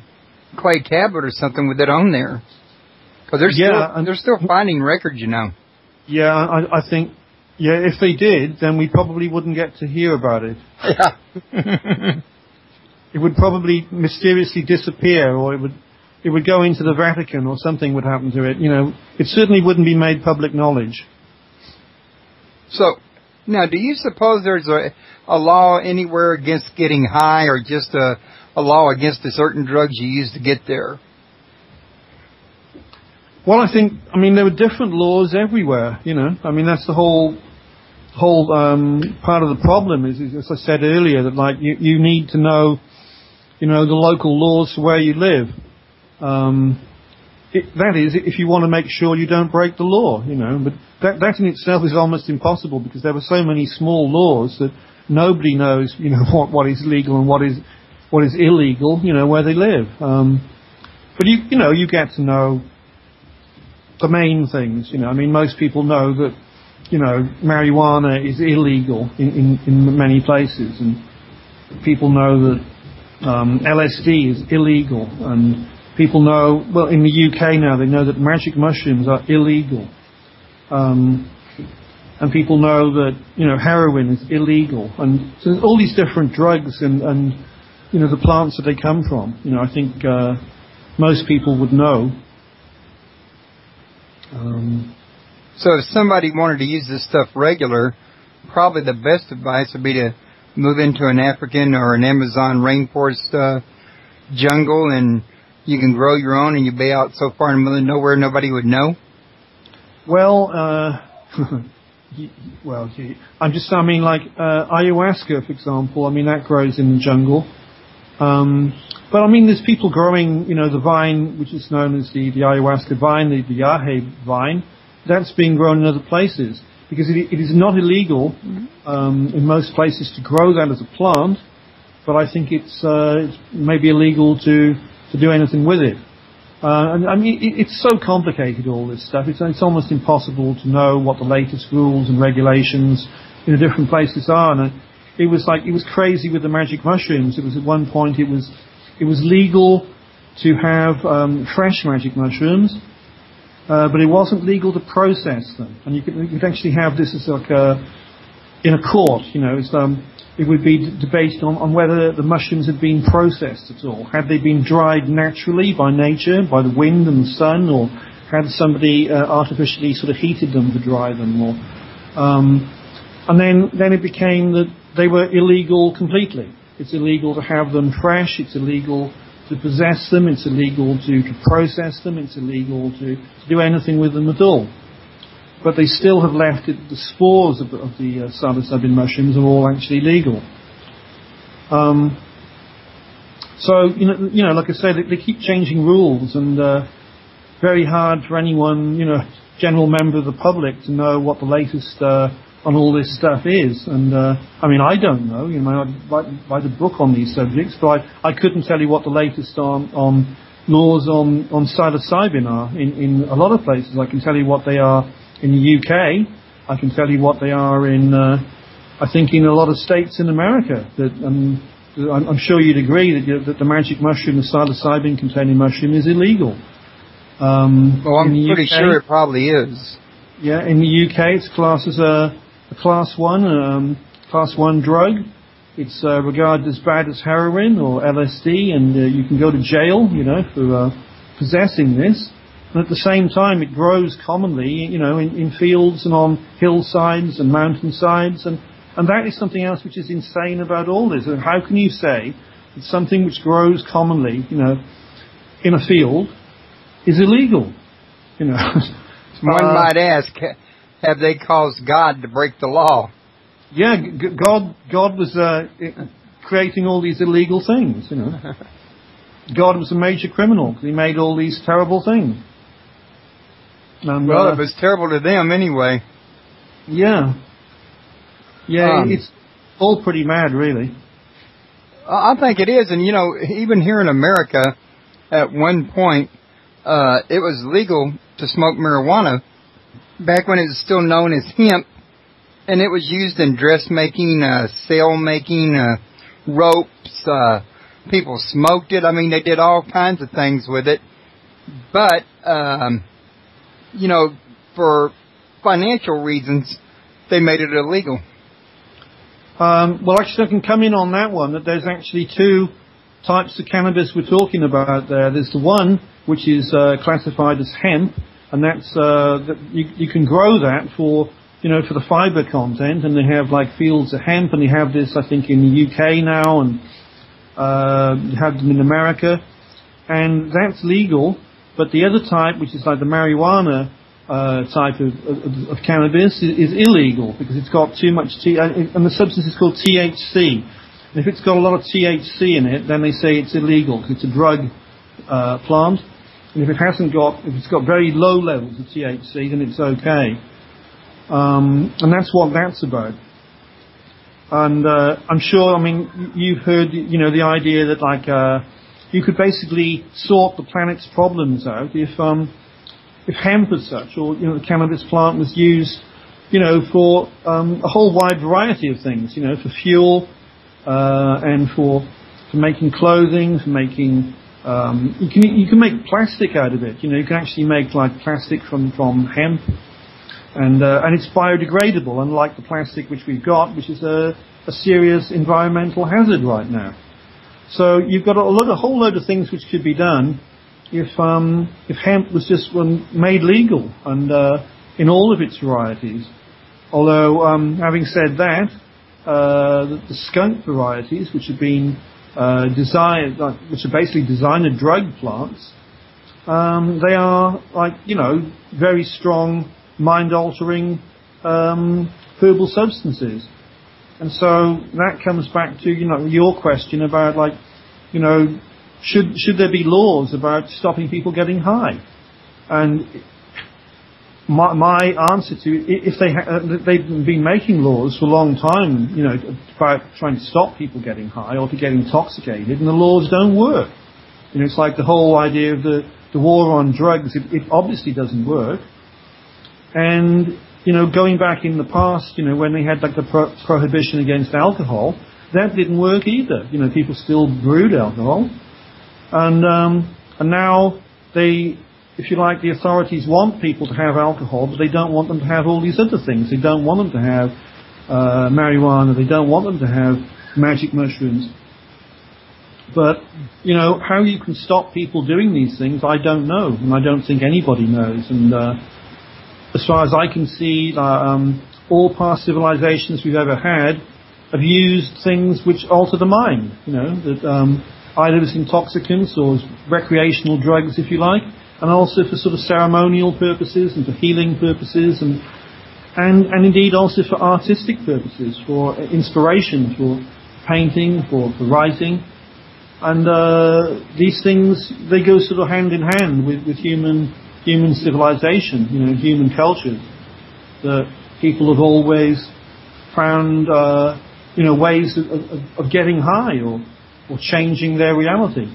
clay tablet or something with it on there. Because they're still finding records, Yeah, I think, if they did, then we probably wouldn't get to hear about it. Yeah. It would probably mysteriously disappear, or it would go into the Vatican, or something would happen to it. It certainly wouldn't be made public knowledge. So, now, do you suppose there's a law anywhere against getting high, or just a law against the certain drugs you use to get there? Well, I think, there were different laws everywhere, that's the whole part of the problem is, as I said earlier, that you need to know, the local laws for where you live. That is, if you want to make sure you don't break the law, but that in itself is almost impossible because there were so many small laws that nobody knows, what is legal and what is illegal, where they live. But you get to know the main things, most people know that, marijuana is illegal in many places, and people know that LSD is illegal, and people know, well, in the UK now, they know that magic mushrooms are illegal. And people know that, heroin is illegal. And so there's all these different drugs and the plants that they come from. I think most people would know. So if somebody wanted to use this stuff regular, probably the best advice would be to move into an African or an Amazon rainforest jungle, and you can grow your own, and you'd be out so far in the middle of nowhere nobody would know? Well, ayahuasca, for example, that grows in the jungle. But there's people growing, the vine, which is known as the ayahuasca vine, the yahe vine, that's being grown in other places. Because it is not illegal in most places to grow that as a plant, but I think it's maybe illegal to do anything with it. It's so complicated, all this stuff. It's almost impossible to know what the latest rules and regulations in the different places are. And it was crazy with the magic mushrooms. It was at one point it was legal to have fresh magic mushrooms, but it wasn't legal to process them. And you could actually have this as in a court. It would be debated on whether the mushrooms had been processed at all. Had they been dried naturally by nature, by the wind and the sun, or had somebody artificially sort of heated them to dry them? And then it became that they were illegal completely. It's illegal to have them fresh. It's illegal to possess them. It's illegal to process them. It's illegal to do anything with them at all. But they still have left it, the spores of the psilocybin mushrooms are all actually legal. So, like I said, they keep changing rules, and very hard for anyone, general member of the public to know what the latest on all this stuff is. And I don't know. I write a book on these subjects, but I couldn't tell you what the latest on laws on psilocybin are in a lot of places. I can tell you what they are in the UK. I can tell you what they are in, I think, in a lot of states in America. That I'm sure you'd agree that the magic mushroom, the psilocybin-containing mushroom, is illegal. Well, I'm pretty sure it probably is. Yeah, in the UK, it's classed as a class one drug. It's regarded as bad as heroin or LSD, and you can go to jail, for possessing this. And at the same time, it grows commonly, in fields and on hillsides and mountainsides, and that is something else which is insane about all this. And how can you say that something which grows commonly, in a field, is illegal? One might ask, have they caused God to break the law? Yeah, God was creating all these illegal things. God was a major criminal because he made all these terrible things. And, well, it was terrible to them anyway. Yeah. Yeah, it's all pretty mad, really. I think it is, and even here in America, at one point, it was legal to smoke marijuana back when it was still known as hemp, and it was used in dressmaking, sail making, ropes. People smoked it. I mean, they did all kinds of things with it, but for financial reasons, they made it illegal. Well, actually, I can come in on that one, that there's actually two types of cannabis we're talking about there. There's the one which is classified as hemp, and that's that you can grow that for the fiber content, and they have like fields of hemp, and they have this, I think, in the UK now, and you have them in America, and that's legal. But the other type, which is like the marijuana type of cannabis, is illegal because it's got too much and the substance is called THC. And if it's got a lot of THC in it, then they say it's illegal because it's a drug plant. And if it's got very low levels of THC, then it's okay. And that's what that's about. And I'm sure, you've heard, the idea that like you could basically sort the planet's problems out if hemp as such, or the cannabis plant was used, for a whole wide variety of things, for fuel and for making clothing, for making you can make plastic out of it. You can actually make like plastic from hemp, and it's biodegradable, unlike the plastic which we've got, which is a serious environmental hazard right now. So you've got a whole load of things which could be done if hemp was just made legal and in all of its varieties. Although, having said that, the skunk varieties, which have been designed, which are basically designer drug plants, they are very strong, mind-altering herbal substances. And so that comes back to your question about should there be laws about stopping people getting high? And my answer to if they've been making laws for a long time, about trying to stop people getting high or to get intoxicated, and the laws don't work. It's like the whole idea of the war on drugs. It obviously doesn't work. And going back in the past, when they had like the prohibition against alcohol, that didn't work either. People still brewed alcohol. And now if you like, the authorities want people to have alcohol, but they don't want them to have all these other things. They don't want them to have marijuana. They don't want them to have magic mushrooms. But, how you can stop people doing these things, I don't know. And I don't think anybody knows. And as far as I can see, all past civilizations we've ever had have used things which alter the mind. That either as intoxicants or as recreational drugs, if you like, and also for sort of ceremonial purposes and for healing purposes and indeed also for artistic purposes, for inspiration, for painting, for writing. And these things, they go sort of hand in hand with human civilization, human culture. That people have always found, ways of getting high or changing their reality.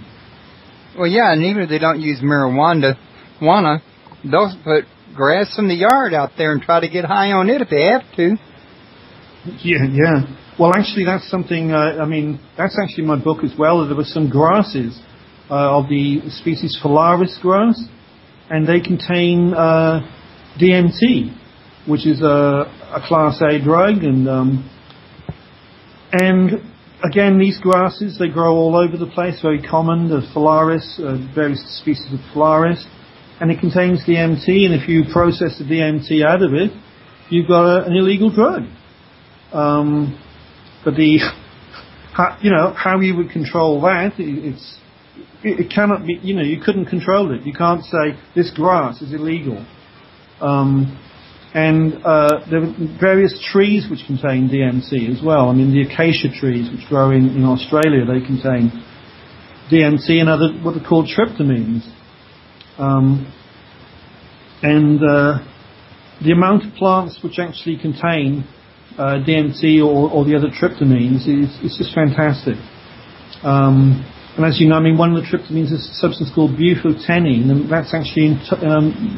Well, yeah, and even if they don't use marijuana, they'll put grass in the yard out there and try to get high on it if they have to. Yeah. Well, actually, that's something, that's actually my book as well. There were some grasses of the species Phalaris grass, and they contain DMT, which is a Class A drug. And again, these grasses, they grow all over the place, very common, the Phalaris, various species of Phalaris. And it contains DMT, and if you process the DMT out of it, you've got an illegal drug. But how you would control that, it cannot be, you couldn't control it. You can't say, this grass is illegal. And there are various trees which contain DMT as well. I mean, the acacia trees which grow in Australia, they contain DMT and other, what are called tryptamines. The amount of plants which actually contain DMT or the other tryptamines is just fantastic. And as you know, one of the tryptamines is a substance called bufotenine, and that's actually in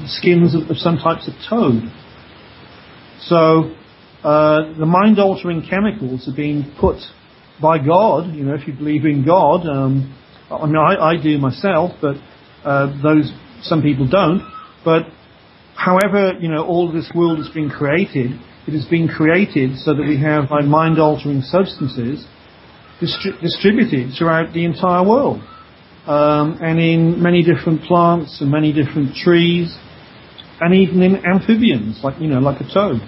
skins of some types of toad. So the mind-altering chemicals are being put by God, if you believe in God. I do myself, but some people don't. But however, all of this world has been created, it has been created so that we have mind-altering substances distributed throughout the entire world, and in many different plants and many different trees, and even in amphibians, like a toad.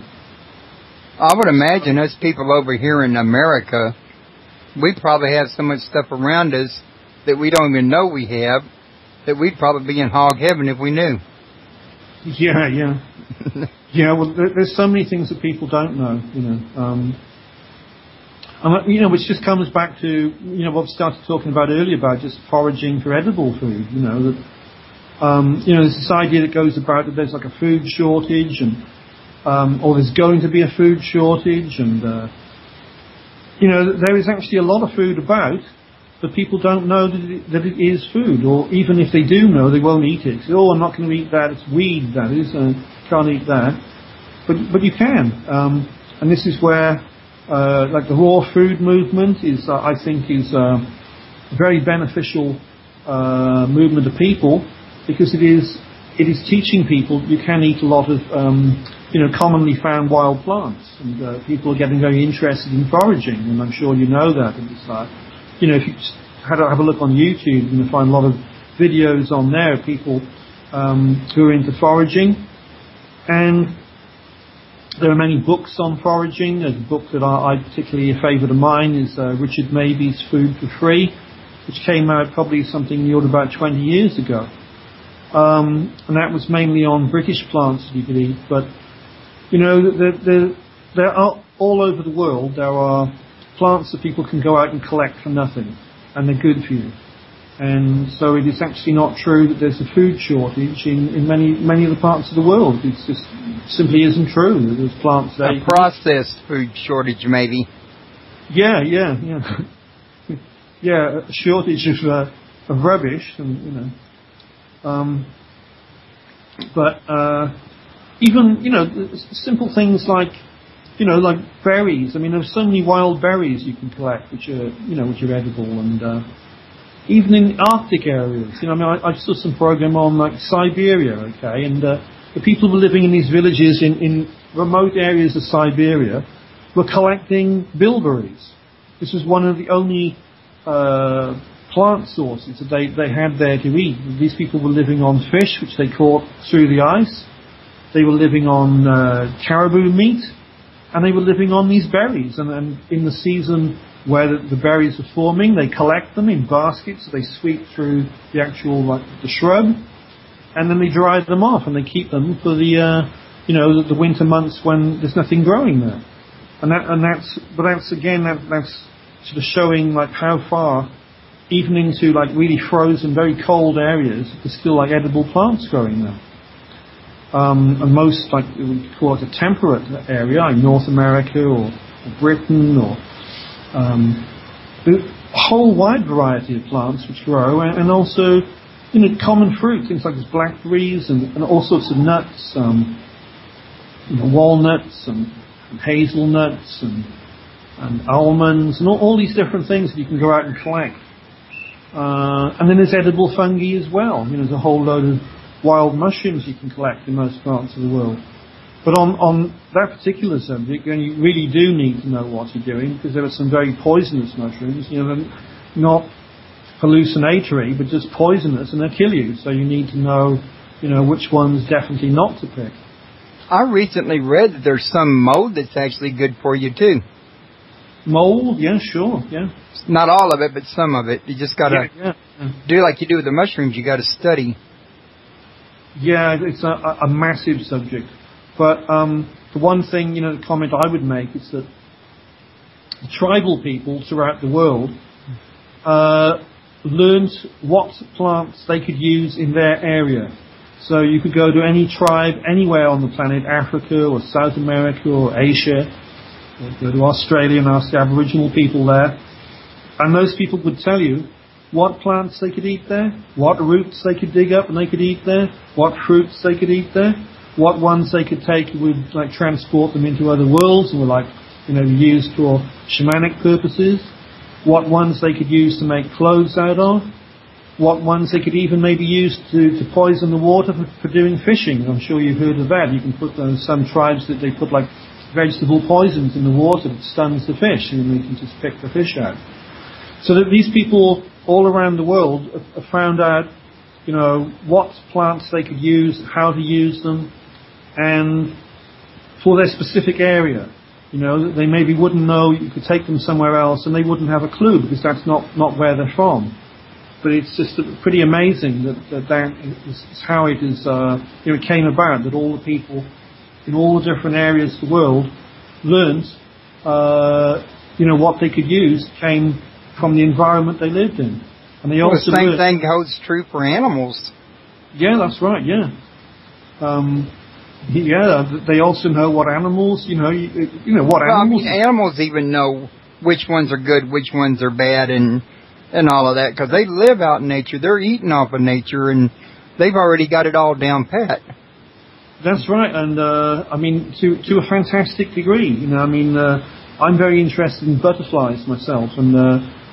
I would imagine us people over here in America, we probably have so much stuff around us that we don't even know we have, that we'd probably be in hog heaven if we knew. Yeah. Yeah, well, there's so many things that people don't know, which just comes back to, what we started talking about earlier about just foraging for edible food, that, there's this idea that goes about that there's like a food shortage and, or there's going to be a food shortage and, there is actually a lot of food about, but people don't know that it is food, or even if they do know, they won't eat it. Say, I'm not going to eat that, it's weed, that is, can't eat that. But you can, and this is where, like the raw food movement is, I think, is a very beneficial movement of people, because it is teaching people you can eat a lot of, commonly found wild plants, and people are getting very interested in foraging, and I'm sure you know that. And it's like, if you just have a look on YouTube, you're going to find a lot of videos on there of people who are into foraging, and there are many books on foraging. There's a book that I particularly, a favourite of mine is Richard Mabey's Food for Free, which came out probably something in the order about 20 years ago. And that was mainly on British plants that you could eat. But, there are all over the world, there are plants that people can go out and collect for nothing, and they're good for you. And so it is actually not true that there's a food shortage in many of the parts of the world. It's just simply isn't true. There's plants there. A processed food shortage, maybe. Yeah. Yeah, a shortage of rubbish, and but even simple things like like berries. There's so many wild berries you can collect which are edible, and even in Arctic areas. I saw some program on like Siberia, okay, and the people who were living in these villages in remote areas of Siberia were collecting bilberries. This was one of the only plant sources that they had there to eat. These people were living on fish, which they caught through the ice. They were living on caribou meat, and they were living on these berries. And in the season where the berries are forming, they collect them in baskets. They sweep through the actual the shrub, and then they dry them off, and they keep them for the winter months when there's nothing growing there. That's sort of showing how far even into like really frozen, very cold areas, there's still like edible plants growing there. And most, like we call it a temperate area, like North America or Britain, or a whole wide variety of plants which grow, and also, you know, common fruit, things like blackberries and all sorts of nuts, you know, walnuts and hazelnuts and almonds and all these different things that you can go out and collect. And then there's edible fungi as well. You know, there's a whole load of wild mushrooms you can collect in most parts of the world. But on that particular subject, you really do need to know what you're doing, because there are some very poisonous mushrooms. You know, they're not hallucinatory, but just poisonous, and they kill you. So you need to know, you know, which ones definitely not to pick. I recently read that there's some mold that's actually good for you too. Mold? Yeah, sure, yeah. Not all of it, but some of it. You just got to do like you do with the mushrooms. You got to study. Yeah, it's a massive subject. But the one thing, you know, the comment I would make is that the tribal people throughout the world learned what plants they could use in their area. So you could go to any tribe anywhere on the planet, Africa or South America or Asia, or go to Australia and ask the Aboriginal people there, and those people would tell you what plants they could eat there, what roots they could dig up and they could eat there, what fruits they could eat there, what ones they could take would like transport them into other worlds and were like, you know, used for shamanic purposes, what ones they could use to make clothes out of, what ones they could even maybe use to poison the water for doing fishing. I'm sure you've heard of that. You can put some tribes that they put like vegetable poisons in the water that stuns the fish, and they can just pick the fish out. So that these people all around the world have found out, you know, what plants they could use, how to use them, and for their specific area. You know, they maybe wouldn't know, you could take them somewhere else and they wouldn't have a clue, because that's not where they're from. But it's just pretty amazing that is how it is, you know, it came about, that all the people in all the different areas of the world learned, you know, what they could use came from the environment they lived in. And they also the same thing holds true for animals. Yeah, that's right, yeah. Yeah, they also know what animals, you know what animals... I mean, animals even know which ones are good, which ones are bad, and all of that, because they live out in nature. They're eating off of nature, and they've already got it all down pat. That's right, and I mean, to a fantastic degree. You know, I mean, I'm very interested in butterflies myself, and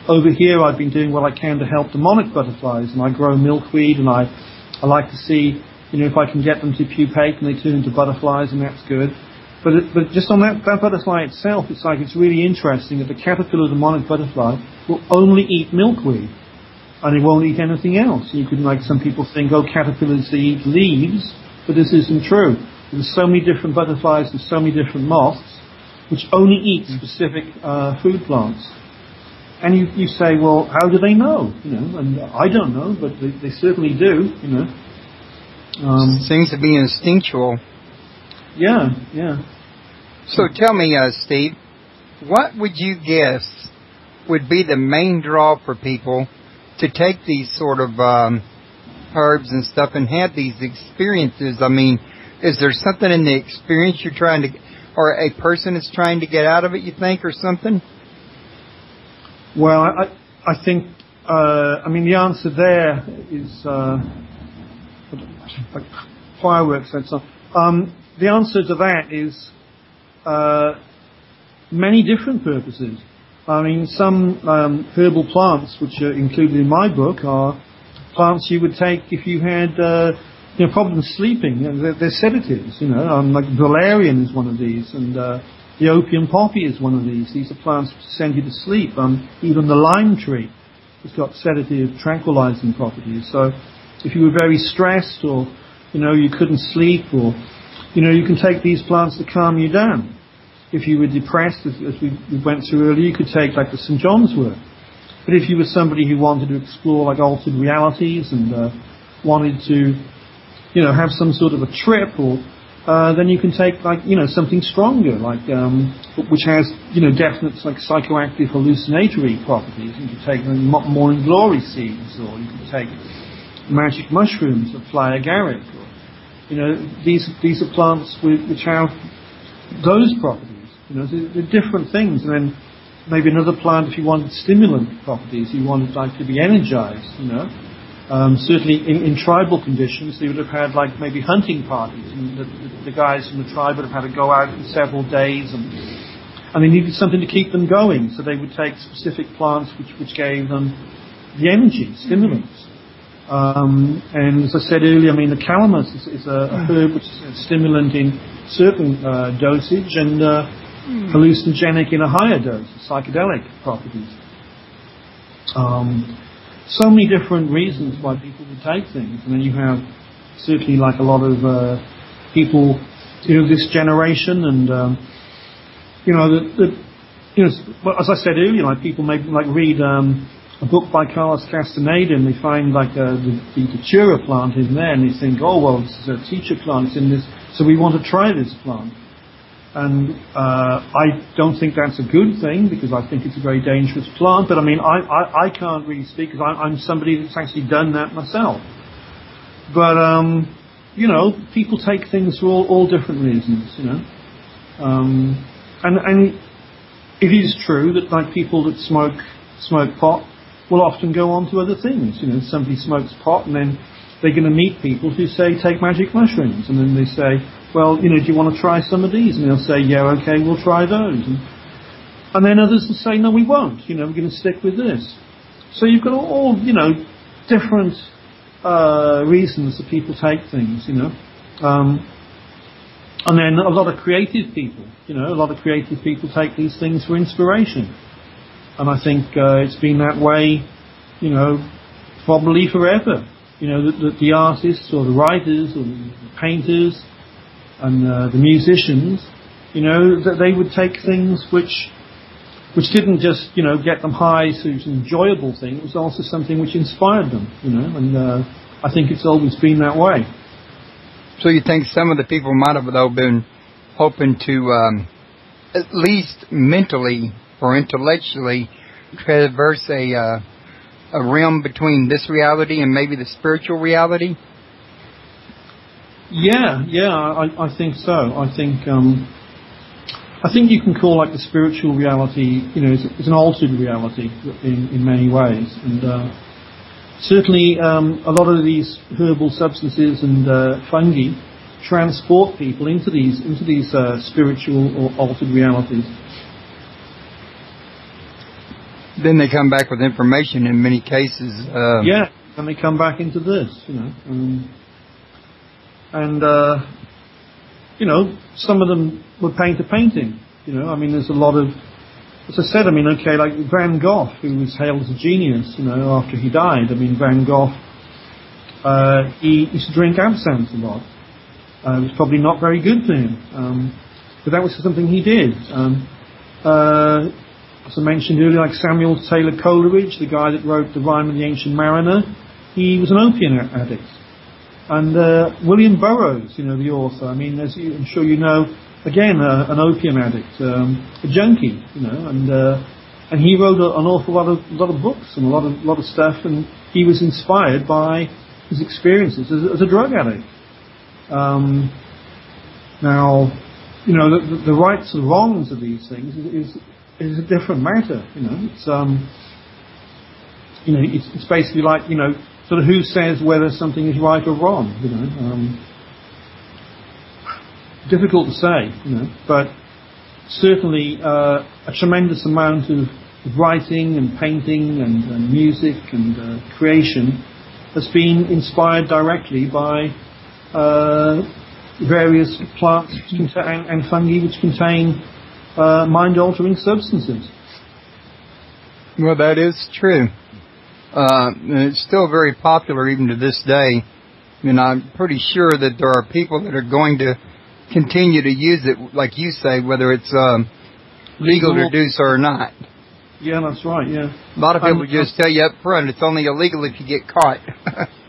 over here I've been doing what I can to help the monarch butterflies, and I grow milkweed, and I like to see, you know, if I can get them to pupate and they turn into butterflies, and that's good. But just on that butterfly itself, it's really interesting that the caterpillar of the monarch butterfly will only eat milkweed, and it won't eat anything else. You could, like some people think, oh, caterpillars, they eat leaves, but this isn't true. There's so many different butterflies and so many different moths which only eat specific food plants. And you say, well, how do they know? You know, and I don't know, but they certainly do. You know, seems to be instinctual. Yeah, yeah. So tell me, Steve, what would you guess would be the main draw for people to take these sort of herbs and stuff and have these experiences? I mean, is there something in the experience you're trying to, or a person is trying to get out of it, you think, or something? Well, I think, I mean, the answer there is like fireworks and stuff. The answer to that is many different purposes. I mean, some herbal plants, which are included in my book, are plants you would take if you had you know, problems sleeping. You know, they're sedatives. You know, like valerian is one of these, and the opium poppy is one of these. These are plants which send you to sleep. Even the lime tree has got sedative, tranquilizing properties. So, if you were very stressed, or you know, you couldn't sleep, or you know, you can take these plants to calm you down. If you were depressed, as we went through earlier, you could take like the St. John's wort. But if you were somebody who wanted to explore like altered realities and wanted to, you know, have some sort of a trip, or then you can take something stronger, which has definite psychoactive hallucinatory properties. You can take morning glory seeds, or you can take magic mushrooms of fly agaric. These are plants which have those properties. They're different things. And then maybe another plant, if you wanted stimulant properties, you wanted to be energized. Certainly in tribal conditions, they would have had maybe hunting parties, and the guys from the tribe would have had to go out for several days, and they needed something to keep them going. So they would take specific plants which gave them the energy, stimulants. And as I said earlier, the calamus is a herb which is a stimulant in certain dosage and hallucinogenic in a higher dose, psychedelic properties. So many different reasons why people would take things. And then you have certainly a lot of people, this generation, and as I said earlier, people may read a book by Carlos Castaneda, and they find the datura plant in there, and they think, oh well, this is a teacher plant, it's in this, so we want to try this plant. And I don't think that's a good thing, because I think it's a very dangerous plant. But I can't really speak, because I'm somebody that's actually done that myself. But people take things for all different reasons, and it is true that people that smoke pot will often go on to other things. Somebody smokes pot, and then they're going to meet people who say, take magic mushrooms. And then they say, well, do you want to try some of these? And they'll say, yeah, okay, we'll try those. And then others will say, no, we won't. We're going to stick with this. So you've got all, different reasons that people take things, And then a lot of creative people, take these things for inspiration. And I think it's been that way, probably forever. That the artists or the writers or the painters and the musicians, that they would take things which didn't just, get them high, so it was an enjoyable thing. It was also something which inspired them, and I think it's always been that way. So you think some of the people might have, though, been hoping to at least mentally or intellectually traverse a realm between this reality and maybe the spiritual reality? Yeah, I think so. I think you can call the spiritual reality, it's an altered reality in many ways, and certainly a lot of these herbal substances and fungi transport people into these spiritual or altered realities. Then they come back with information in many cases. And they come back into this, some of them would paint a painting, there's a lot of, as I said, Van Gogh, who was hailed as a genius, after he died. Van Gogh, he used to drink absinthe a lot. It was probably not very good for him, but that was something he did. As I mentioned earlier, Samuel Taylor Coleridge, the guy that wrote The Rime of the Ancient Mariner, he was an opium addict. And William Burroughs, the author, as I'm sure you know, again, an opium addict, a junkie, and he wrote an awful lot of books and a lot of stuff, and he was inspired by his experiences as a drug addict. Now, the rights and wrongs of these things is a different matter. It's basically sort of who says whether something is right or wrong. Difficult to say, but certainly a tremendous amount of writing and painting and music and creation has been inspired directly by various plants and fungi which contain mind-altering substances. Well, that is true. And it's still very popular even to this day. I'm pretty sure that there are people that are going to continue to use it, like you say, whether it's legal to do so or not. Yeah, that's right, yeah. A lot of people just tell you up front, it's only illegal if you get caught.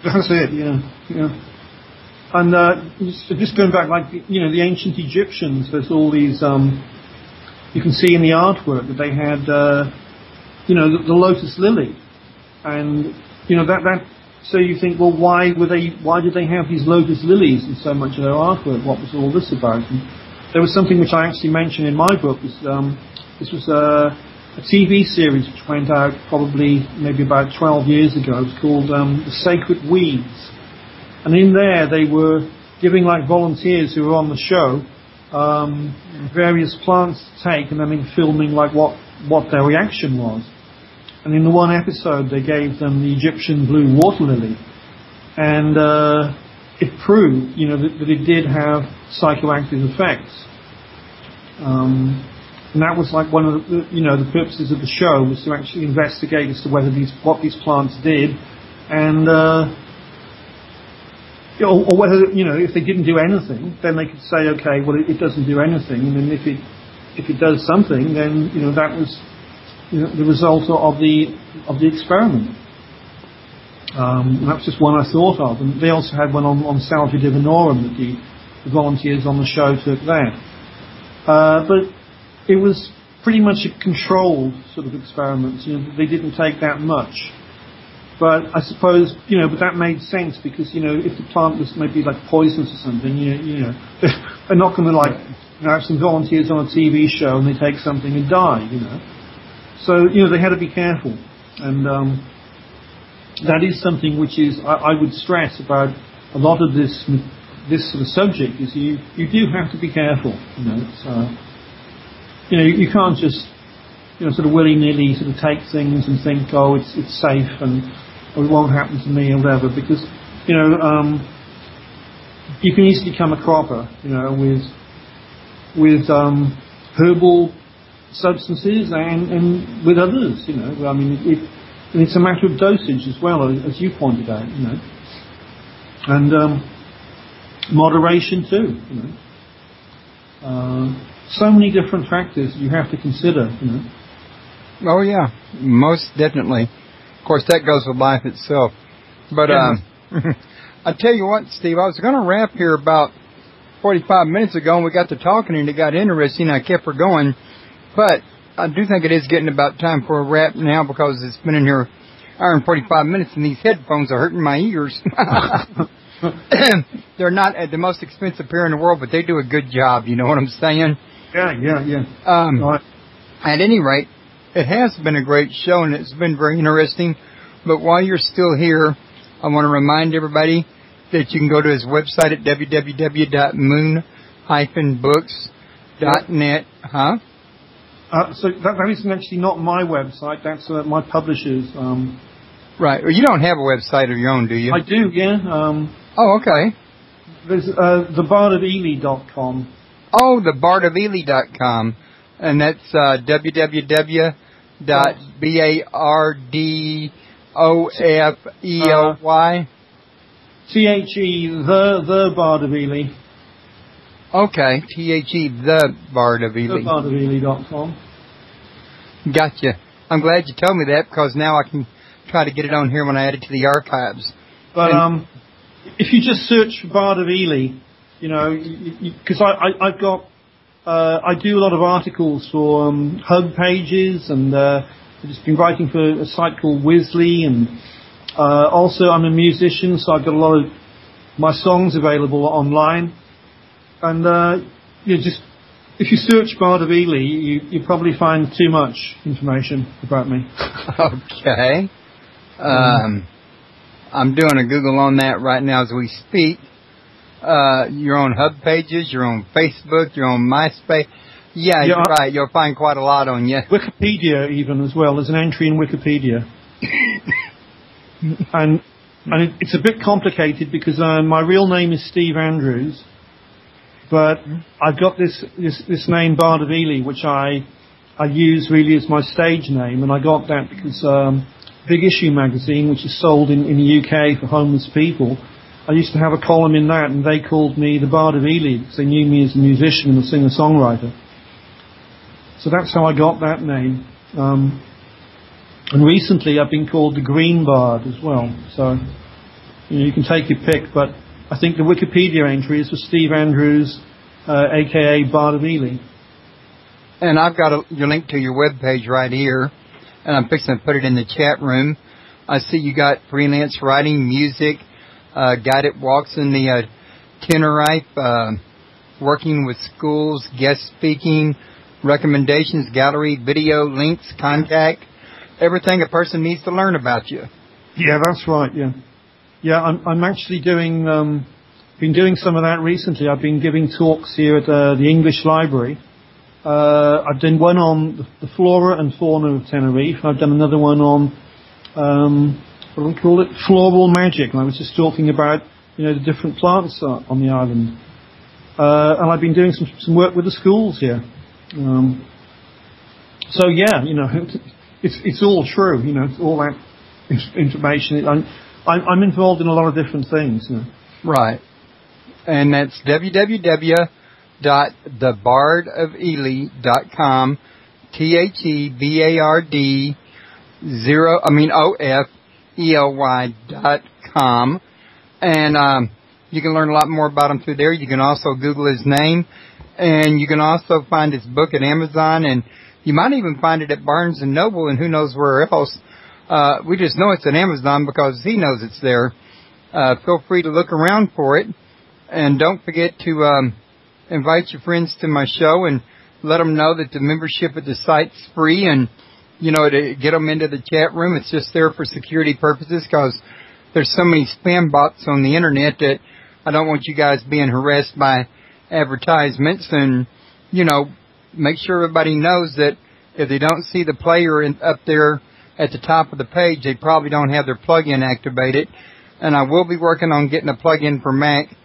That's it, yeah. And just going back, like, the ancient Egyptians, there's all these, you can see in the artwork that they had, the lotus lily. And, so you think, well, why did they have these lotus lilies in so much of their artwork? What was all this about? And there was something which I actually mentioned in my book. This was a TV series which went out probably maybe about 12 years ago. It was called The Sacred Weeds. And in there they were giving, like, volunteers who were on the show various plants to take, and then filming, like, what their reaction was. And in the one episode they gave them the Egyptian blue water lily, and it proved, that it did have psychoactive effects. And that was like one of the purposes of the show, was to actually investigate as to what these plants did, and or whether, if they didn't do anything, then they could say, okay, well, it doesn't do anything, and then if it does something, then that was the result of the experiment. That's just one I thought of, and they also had one on Salvia divinorum that the volunteers on the show took that. But it was pretty much a controlled sort of experiment. They didn't take that much. But I suppose, but that made sense because, if the plant was maybe like poisonous or something, they're not going to have some volunteers on a TV show and they take something and die, So, they had to be careful. And that is something which is, I would stress about a lot of this sort of subject, is you do have to be careful, So, you can't just, sort of willy-nilly sort of take things and think, oh, it's safe and or it won't happen to me or whatever, because, you can easily become a cropper, with herbal substances and with others, I mean, it's a matter of dosage as well, as you pointed out, and moderation too, so many different factors you have to consider, Oh yeah, most definitely. Of course, that goes with life itself. But I tell you what, Steve, I was going to wrap here about 45 minutes ago, and we got to talking, and it got interesting. I kept her going, but I do think it is getting about time for a wrap now, because it's been in here hour and 45 minutes, and these headphones are hurting my ears. They're not the most expensive pair in the world, but they do a good job. You know what I'm saying? Yeah. Right. At any rate, it has been a great show, and it's been very interesting. But while you're still here, I want to remind everybody that you can go to his website at www.moon-books.net. Huh? So that is actually not my website. That's my publisher's. Right. Well, you don't have a website of your own, do you? I do, yeah. Oh, okay. There's thebardofely.com. Oh, thebardofely.com. And that's www.bardofely. The Bard of Ely. Okay, the Bard of Ely. Thebardofely.com. Gotcha. I'm glad you told me that, because now I can try to get it on here when I add it to the archives. But if you just search for Bard of Ely, because I've got, I do a lot of articles for hub pages, and I've just been writing for a site called Wisley, and also I'm a musician, so I've got a lot of my songs available online. And just if you search Bard of Ely, you probably find too much information about me. Okay. I'm doing a Google on that right now as we speak. You're on hub pages, you're on Facebook, you're on MySpace. Yeah, you're right. You'll find quite a lot on you. Wikipedia even as well. There's an entry in Wikipedia. and it's a bit complicated because my real name is Steve Andrews. But I've got this name, Bard of Ely, which I use really as my stage name, and I got that because Big Issue magazine, which is sold in the UK for homeless people, I used to have a column in that, and they called me the Bard of Ely because they knew me as a musician and a singer-songwriter. So that's how I got that name. And recently I've been called the Green Bard as well. So you can take your pick, but I think the Wikipedia entry is for Steve Andrews, a.k.a. Bard of Ely. And I've got your link to your webpage right here, and I'm fixing to put it in the chat room. I see you got freelance writing, music, guided walks in the Tenerife, working with schools, guest speaking, recommendations, gallery, video, links, contact, everything a person needs to learn about you. Yeah, that's right, yeah. Yeah, I'm actually doing, been doing some of that recently. I've been giving talks here at the English Library. I've done one on the flora and fauna of Tenerife. I've done another one on, what do we call it? Floral magic. And I was just talking about, the different plants on the island. And I've been doing some work with the schools here. So yeah, it's all true, all that information. I'm involved in a lot of different things. Right. And that's www.thebardofely.com, THEBARD OFELY.com. And you can learn a lot more about him through there. You can also Google his name. And you can also find his book at Amazon. And you might even find it at Barnes & Noble and who knows where else. We just know it's at Amazon because he knows it's there. Feel free to look around for it. And don't forget to invite your friends to my show and let them know that the membership at the site's free. And, to get them into the chat room, it's just there for security purposes because there's so many spam bots on the Internet that I don't want you guys being harassed by advertisements. And, make sure everybody knows that if they don't see the player up there at the top of the page, they probably don't have their plug-in activated. And I will be working on getting a plug-in for Mac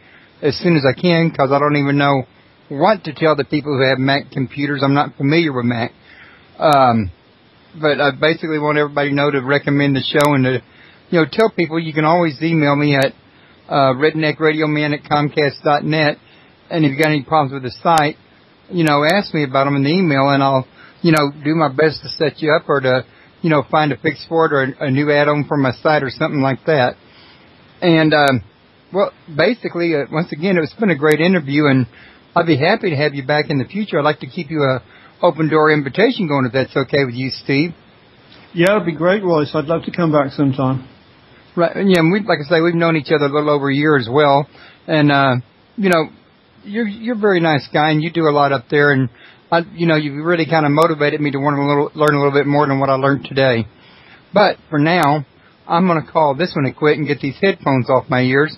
as soon as I can because I don't even know what to tell the people who have Mac computers. I'm not familiar with Mac. But I basically want everybody to know to recommend the show and to, tell people you can always email me at redneckradioman@comcast.net. And if you got any problems with the site, ask me about them in the email and I'll, do my best to set you up or to, find a fix for it or a new add-on for my site or something like that. And, well, basically, once again, it's been a great interview, and I'd be happy to have you back in the future. I'd like to keep you a open-door invitation going, if that's okay with you, Steve. Yeah, it'd be great, Royce. I'd love to come back sometime. Right, and yeah, like I say, we've known each other a little over a year as well, and, you're a very nice guy, and you do a lot up there, and, you've really kind of motivated me to want to learn a little bit more than what I learned today. But for now, I'm going to call this one a quit and get these headphones off my ears,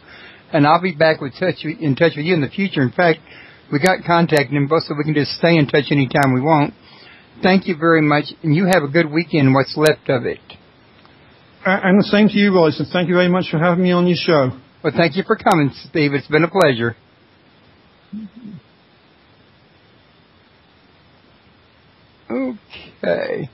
and I'll be back in touch with you in the future. In fact, we got contact info so we can just stay in touch anytime we want. Thank you very much, and you have a good weekend, what's left of it. And the same to you, Royce, and thank you very much for having me on your show. Well, thank you for coming, Steve. It's been a pleasure. Okay.